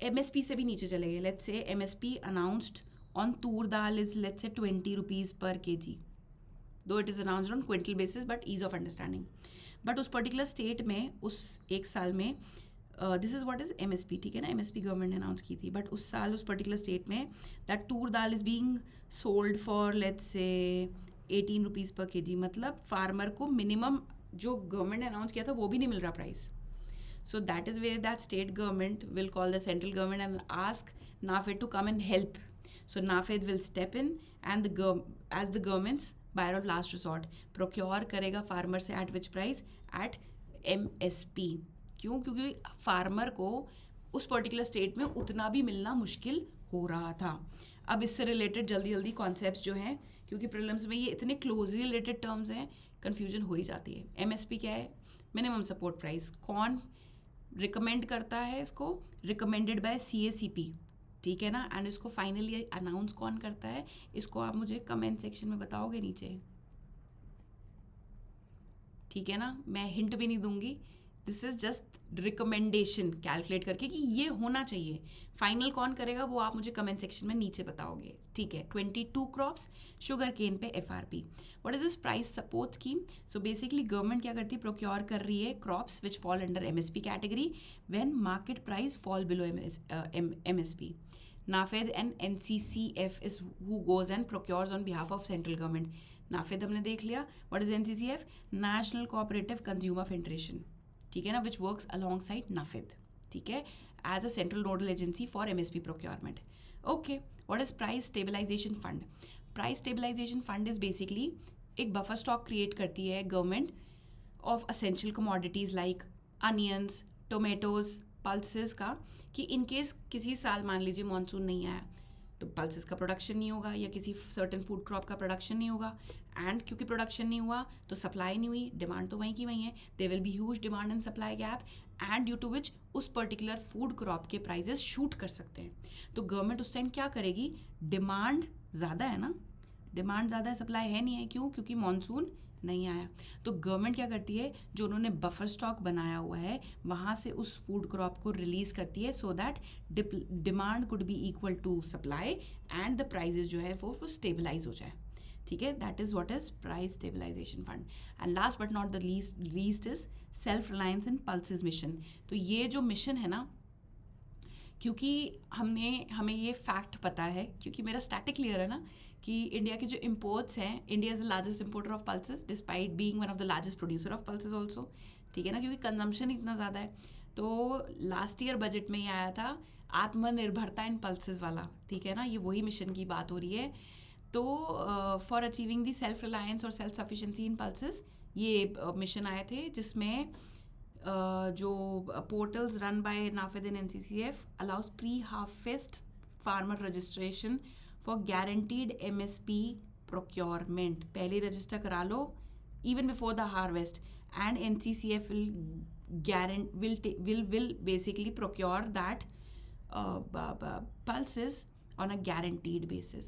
एमएसपी से भी नीचे चले गए. Let's say MSP announced on toor dal is let's say 20 rupees per kg, though it is announced on quintal basis but ease of understanding. But उस पर्टिकुलर स्टेट में उस एक साल में this is what is MSP, ठीक है ना. एमएसपी गवर्नमेंट ने अनाउंस की थी, बट उस साल उस पर्टिकुलर स्टेट में that Toor dal is being sold for let's say 18 rupees per kg. मतलब फार्मर को मिनिमम जो गवर्नमेंट ने अनाउंस किया था वो भी नहीं मिल रहा price. So that is where that state government will call the central government and ask NAFED to come and help. So NAFED will step in and as the government's buyer of last resort procure करेगा farmer से at which price? At MSP. क्यों? क्योंकि farmer को उस particular state में उतना भी मिलना मुश्किल हो रहा था. अब इससे रिलेटेड जल्दी कॉन्सेप्ट्स जो हैं, क्योंकि प्रीलिम्स में ये इतने क्लोजली रिलेटेड टर्म्स हैं, कन्फ्यूजन हो ही जाती है. एमएसपी क्या है? Minimum support price. कौन रिकमेंड करता है इसको? रिकमेंडेड बाय CACP, ठीक है ना. एंड इसको फाइनली अनाउंस कौन करता है? इसको आप मुझे कमेंट सेक्शन में बताओगे नीचे, ठीक है ना. मैं हिंट भी नहीं दूंगी, this is just recommendation calculate करके कि ये होना चाहिए. फाइनल कौन करेगा वो आप मुझे कमेंट सेक्शन में नीचे बताओगे, ठीक है. 22 क्रॉप्स शुगर केन पे FRP. What is this price support scheme? So basically government क्या करती है? प्रोक्योर कर रही है crops which fall under MSP category when market price fall below MSP. NAFED and NCCF is who goes and procures on behalf of central government. NAFED हमने देख लिया. What is NCCF? National cooperative consumer federation, ठीक है ना, which works alongside NAFED, ठीक है, as a central nodal agency for MSP procurement. Okay, what is price stabilisation fund? Price stabilisation fund is basically एक buffer stock create करती है government of essential commodities like onions, tomatoes, pulses का, कि in case किसी साल मान लीजिए monsoon नहीं आया तो पल्सेस का प्रोडक्शन नहीं होगा या किसी सर्टेन फूड क्रॉप का प्रोडक्शन नहीं होगा. एंड क्योंकि प्रोडक्शन नहीं हुआ तो सप्लाई नहीं हुई, डिमांड तो वहीं की वहीं है. There will be huge demand and supply gap and due to which उस पर्टिकुलर फूड क्रॉप के प्राइजेस शूट कर सकते हैं. तो गवर्नमेंट उस टाइम क्या करेगी? डिमांड ज़्यादा है ना, डिमांड ज़्यादा है, सप्लाई है नहीं है. क्यों? क्योंकि मानसून नहीं आया. तो गवर्नमेंट क्या करती है? जो उन्होंने बफर स्टॉक बनाया हुआ है वहाँ से उस फूड क्रॉप को रिलीज़ करती है so that demand could be equal to supply and the prices जो है वो स्टेबलाइज हो जाए, ठीक है. That is what is price stabilisation fund. And last but not the least is self reliance in pulses mission. तो ये जो मिशन है ना, क्योंकि हमें ये फैक्ट पता है, क्योंकि मेरा स्टैटिक क्लियर है ना, कि इंडिया के जो इम्पोर्ट्स हैं, India is the largest importer of pulses despite being one of the largest producer of pulses also, ठीक है ना, क्योंकि कंजम्पशन इतना ज़्यादा है. तो लास्ट ईयर बजट में ये आया था आत्मनिर्भरता इन पल्सेस वाला, ठीक है ना, ये वही मिशन की बात हो रही है. तो for achieving the self reliance और सेल्फ सफिशेंसी इन पल्सेस ये मिशन आए थे, जिसमें जो portals run by NAFED and NCCF allows pre harvest farmer registration for guaranteed MSP procurement. पहले रजिस्टर करा लो even before the harvest and NCCF will basically procure that pulses on a guaranteed basis,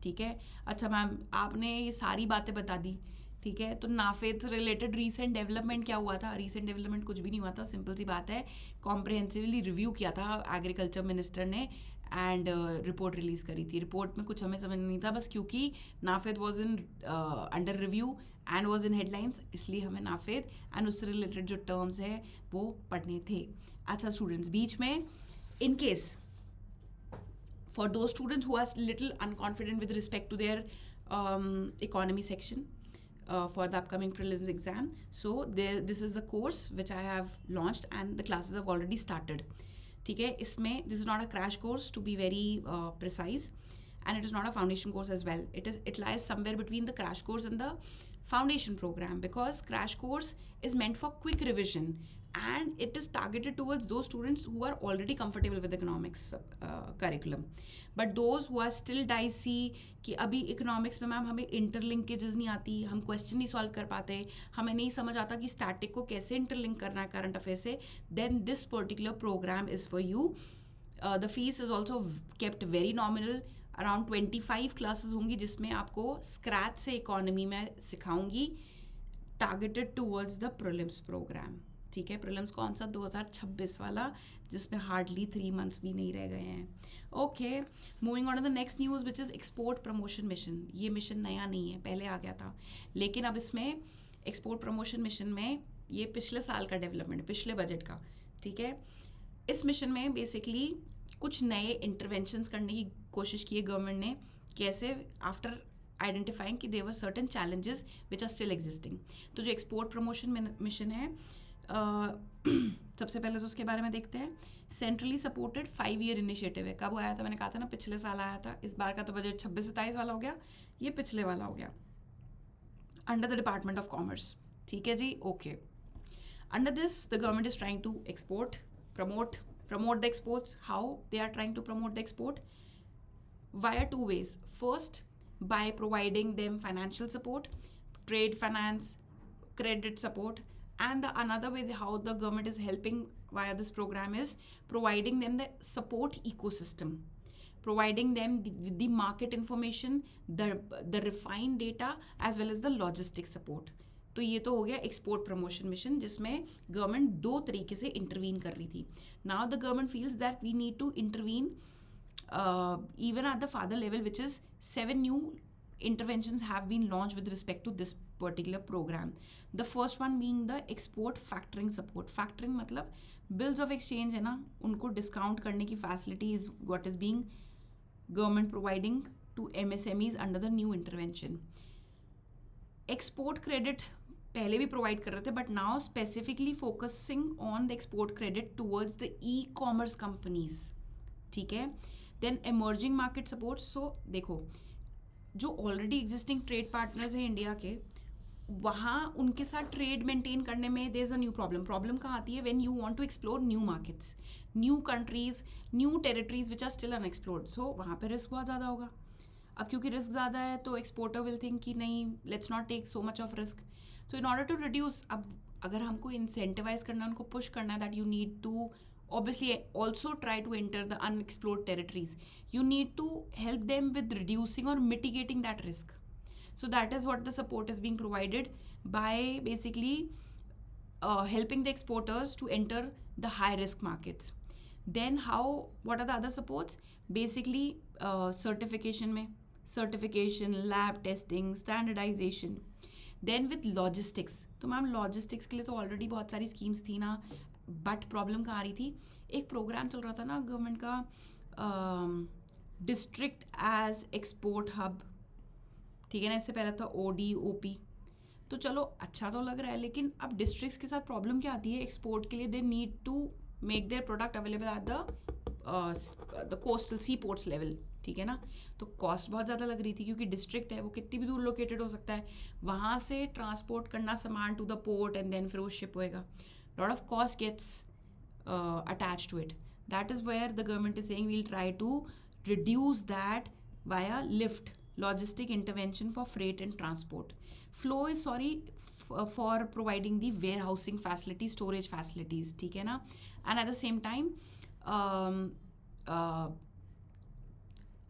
ठीक है. अच्छा ma'am, आपने ये सारी बातें बता दी, ठीक है। तो नाफेद रिलेटेड रीसेंट डेवलपमेंट क्या हुआ था? रीसेंट डेवलपमेंट कुछ भी नहीं हुआ था, सिंपल सी बात है, कॉम्प्रिहेंसिवली रिव्यू किया था एग्रीकल्चर मिनिस्टर ने एंड रिपोर्ट रिलीज करी थी। रिपोर्ट में कुछ हमें समझ नहीं था, बस क्योंकि NAFED was in under review and was in headlines, इसलिए हमें नाफेद एंड उससे रिलेटेड जो टर्म्स है वो पढ़ने थे। अच्छा स्टूडेंट्स, बीच में in case for those students who are little unconfident with respect to their economy section for the upcoming prelims exam, so this is the course which I have launched and the classes have already started. ठीक है, इसमें this is not a crash course to be very precise, and it is not a foundation course as well. It lies somewhere between the crash course and the foundation program, because crash course is meant for quick revision and it is targeted towards those students who are already comfortable with economics curriculum. But those who are still dicey कि अभी economics में ma'am हमें interlinkages नहीं आती, हम question नहीं solve कर पाते, हमें नहीं समझ आता कि स्टैटिक को कैसे इंटरलिंक करना है करंट अफेयर से, then this particular programme is for you. The fees is also kept very nominal. Around 25 classes होंगी जिसमें आपको स्क्रैच से इकोनॉमी में सिखाऊंगी, targeted towards the prelims programme. ठीक है, प्रीलिम्स कौन सा? 2026 वाला, जिसमें हार्डली 3 मंथ्स भी नहीं रह गए हैं. Okay, moving on to the next news which is export promotion mission. ये मिशन नया नहीं है, पहले आ गया था, लेकिन अब इसमें एक्सपोर्ट प्रमोशन मिशन में ये पिछले साल का डेवलपमेंट, पिछले बजट का. ठीक है, इस मिशन में बेसिकली कुछ नए इंटरवेंशंस करने की कोशिश की है गवर्नमेंट ने. कैसे? आफ्टर आइडेंटिफाइंग कि there were certain challenges which are still existing. तो जो एक्सपोर्ट प्रमोशन मिशन है, सबसे पहले तो उसके बारे में देखते हैं. सेंट्रली सपोर्टेड 5-year इनिशिएटिव है. कब आया था? मैंने कहा था ना, पिछले साल आया था. इस बार का तो बजट 26-27 वाला हो गया, ये पिछले वाला हो गया, under the department of commerce. ठीक है जी, okay. Under this the government is trying to export, promote the exports. How they are trying to promote the export? Via 2 ways. First, by providing them financial support, trade finance, credit support, and the another way how the government is helping via this program is providing them the support ecosystem, providing them the market information, the refined data as well as the logistic support. तो ये तो हो गया export promotion mission, जिसमें government 2 तरीके से intervene कर रही थी. Now the government feels that we need to intervene even at the father level, which is 7 new interventions have been launched with respect to this particular program. The first one being the export factoring support. Factoring मतलब bills of exchange है ना, उनको discount करने की facility is what is being government providing to MSMEs under the new intervention. Export credit पहले भी provide कर रहे थे, but now specifically focusing on the export credit towards the e-commerce companies. ठीक है, then emerging market support. So देखो, जो already existing trade partners हैं इंडिया के, वहाँ उनके साथ ट्रेड मेंटेन करने में there is a new problem कहाँ आती है? When you want to explore new markets, new countries, new territories which are still unexplored. So वहाँ पे रिस्क बहुत ज़्यादा होगा. अब क्योंकि रिस्क ज़्यादा है तो एक्सपोर्टर विल थिंक कि नहीं, let's not take so much of risk. So in order to reduce, अब अगर हमको इंसेंटिवाइज करना है, उनको पुश करना है, that you need to obviously also try to enter the unexplored territories, you need to help them with reducing or mitigating that risk. So that is what the support is being provided by basically helping the exporters to enter the high risk markets. Then what are the other supports? Basically certification, lab testing, standardization. Then with logistics, तो ma'am logistics के लिए तो already बहुत सारी schemes थी ना, but problem कहाँ आ रही थी? एक प्रोग्राम चल रहा था ना गवर्नमेंट का, डिस्ट्रिक्ट एज एक्सपोर्ट हब. ठीक है ना, इससे पहले था ODOP. तो चलो अच्छा तो लग रहा है, लेकिन अब डिस्ट्रिक्ट्स के साथ प्रॉब्लम क्या आती है? एक्सपोर्ट के लिए they need to make their product available at the coastal sea ports level. ठीक है ना, तो कॉस्ट बहुत ज़्यादा लग रही थी, क्योंकि डिस्ट्रिक्ट है वो कितनी भी दूर लोकेटेड हो सकता है, वहाँ से ट्रांसपोर्ट करना सामान to the port and then फिर वो शिप होएगा. lot of cost gets attached to it. That is where the government is saying we'll try to reduce that via LIFT, logistic intervention for freight and transport. Flow is for providing the warehousing facilities, storage facilities. ठीक है ना, and at the same time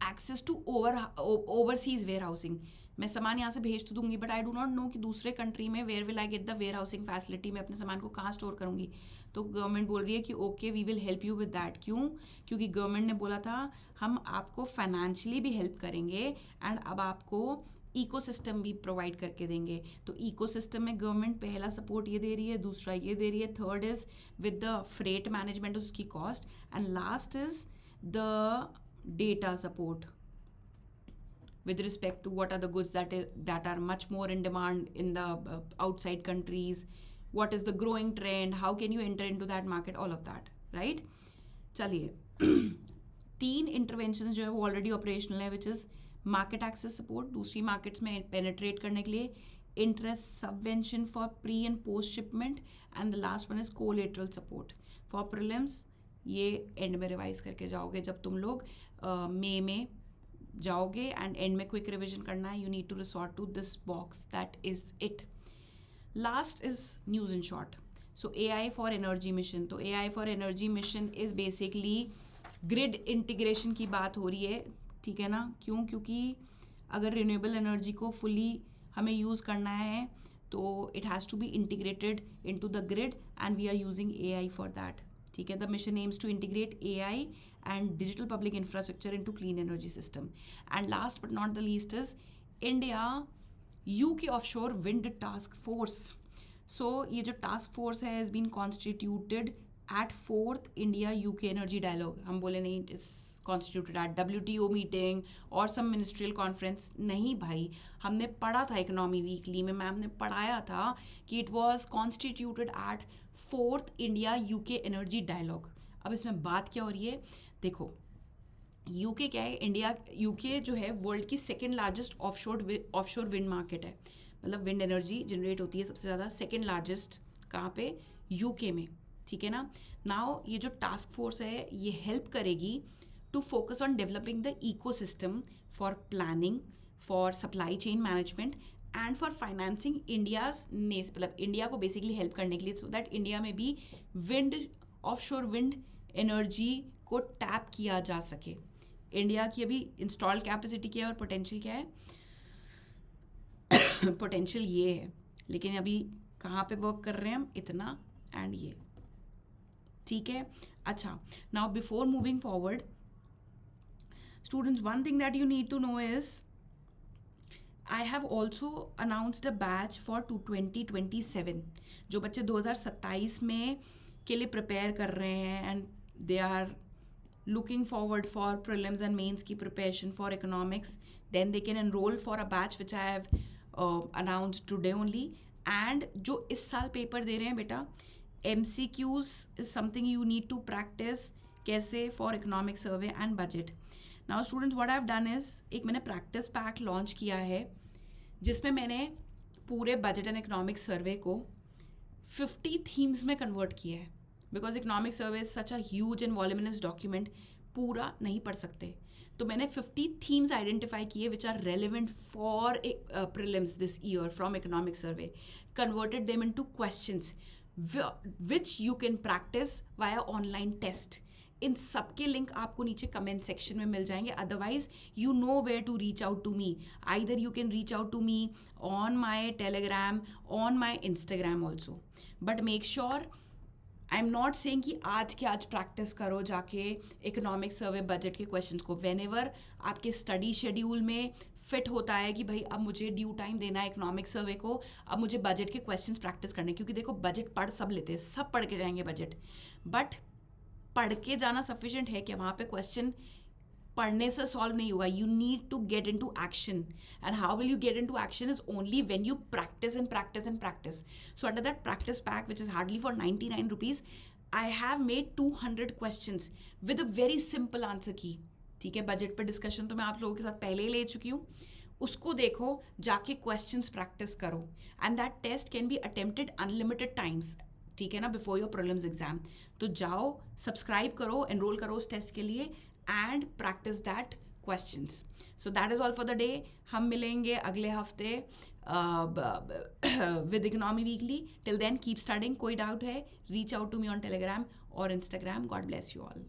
access to overseas warehousing. मैं सामान यहाँ से भेज तो दूंगी, but I do not know कि दूसरे कंट्री में where will I get the warehousing facility, मैं अपने सामान को कहाँ स्टोर करूँगी। तो गवर्नमेंट बोल रही है कि okay we will help you with that. क्यों? क्योंकि गवर्नमेंट ने बोला था हम आपको फाइनेंशियली भी हेल्प करेंगे एंड अब आपको इकोसिस्टम भी प्रोवाइड करके देंगे। तो इकोसिस्टम में गवर्नमेंट पहला सपोर्ट ये दे रही है, दूसरा ये दे रही है, third is with the freight management उसकी cost, and last is the data support with respect to what are the goods that are much more in demand in the outside countries, what is the growing trend, how can you enter into that market, all of that, right? चलिए 3 intervention जो है वो already operational है, which is market access support, दूसरी markets में penetrate करने के लिए interest subvention for pre and post shipment, and the last one is collateral support for prelims. ये एंड में रिवाइज करके जाओगे जब तुम लोग मई में जाओगे एंड एंड में क्विक रिविजन करना है, you need to resort to this box, that is it. Last is news in short. So AI for energy mission, तो AI for energy mission is basically grid integration की बात हो रही है, ठीक है ना? क्यों? क्योंकि अगर रिन्यूएबल एनर्जी को फुली हमें यूज़ करना है तो it has to be integrated into the grid and we are using AI for that, ठीक है? The mission aims to integrate AI and digital public infrastructure into clean energy system. And last but not the least is India UK offshore wind task force. So ये जो task force है has been constituted at 4th India UK energy dialogue. हम बोले नहीं it's constituted at WTO meeting or some ministerial conference, नहीं भाई, हमने पढ़ा था इकोनॉमी वीकली में, मैम ने पढ़ाया था कि it was constituted at 4th India UK energy dialogue. अब इसमें बात क्या हो रही है? देखो यूके क्या है, इंडिया यूके जो है वर्ल्ड की second largest offshore wind market है, मतलब विंड एनर्जी जनरेट होती है सबसे ज़्यादा, सेकेंड लार्जेस्ट कहाँ पे? यूके में, ठीक है ना? नाउ ये जो टास्क फोर्स है ये हेल्प करेगी to focus on developing the ecosystem for planning, for supply chain management and for financing India's नेस, मतलब इंडिया को बेसिकली हेल्प करने के लिए, सो दैट इंडिया में भी विंड ऑफशोर विंड एनर्जी को टैप किया जा सके। इंडिया की अभी इंस्टॉल्ड कैपेसिटी क्या है और पोटेंशियल क्या है? पोटेंशियल ये है, लेकिन अभी कहाँ पे वर्क कर रहे हैं हम? इतना एंड ये, ठीक है? अच्छा, now before moving forward students, one thing that you need to know is I have also announced a batch for 2027। जो बच्चे 2027 में के लिए प्रिपेयर कर रहे हैं and they are looking forward for prelims and mains की preparation for economics, then they can enroll for a batch which I have announced today only. and जो इस साल पेपर दे रहे हैं बेटा, MCQs is something you need to practice कैसे for economic survey and budget. Now students, what I have done is एक मैंने practice pack launch किया है जिसमें मैंने पूरे budget and economic survey को 50 themes में convert किया है, because economic survey is such a huge and voluminous document, पूरा नहीं पढ़ सकते। तो मैंने 50 थीम्स आइडेंटिफाई किए which are relevant for prelims this year from economic survey, converted them into questions which you can practise via online test. इन सब के लिंक आपको नीचे कमेंट सेक्शन में मिल जाएंगे, otherwise you know where to reach out to me, either you can reach out to me on my Telegram, on my Instagram also, but make sure I am not saying कि आज के आज practice करो जाके economic survey budget के questions को, whenever आपके study schedule में फिट होता है कि भाई अब मुझे ड्यू टाइम देना है इकोनॉमिक सर्वे को, अब मुझे बजट के क्वेश्चंस प्रैक्टिस करने, क्योंकि देखो बजट पढ़ सब लेते हैं, सब पढ़ के जाएंगे बजट, बट पढ़ के जाना सफिशिएंट है कि वहाँ पे क्वेश्चन पढ़ने से सॉल्व नहीं होगा, you need to get in to action, and how will you get in to action is only when you practice and practice and practice. So under that practice pack which is hardly for 99 rupees, I have made 200 questions with a very simple answer key. ठीक है, budget पर discussion तो मैं आप लोगों के साथ पहले ही ले चुकी हूँ, उसको देखो, जाके क्वेश्चंस प्रैक्टिस करो, and that test can be attempted unlimited times. ठीक है ना, बिफोर योर प्रीलिम्स एग्जाम. तो जाओ, सब्सक्राइब करो, एनरोल करो उस टेस्ट के लिए, and practice that questions. So that is all for the day. हम मिलेंगे अगले हफ्ते with economy weekly. Till then keep studying. कोई डाउट है, reach out to me on Telegram और Instagram. God bless you all.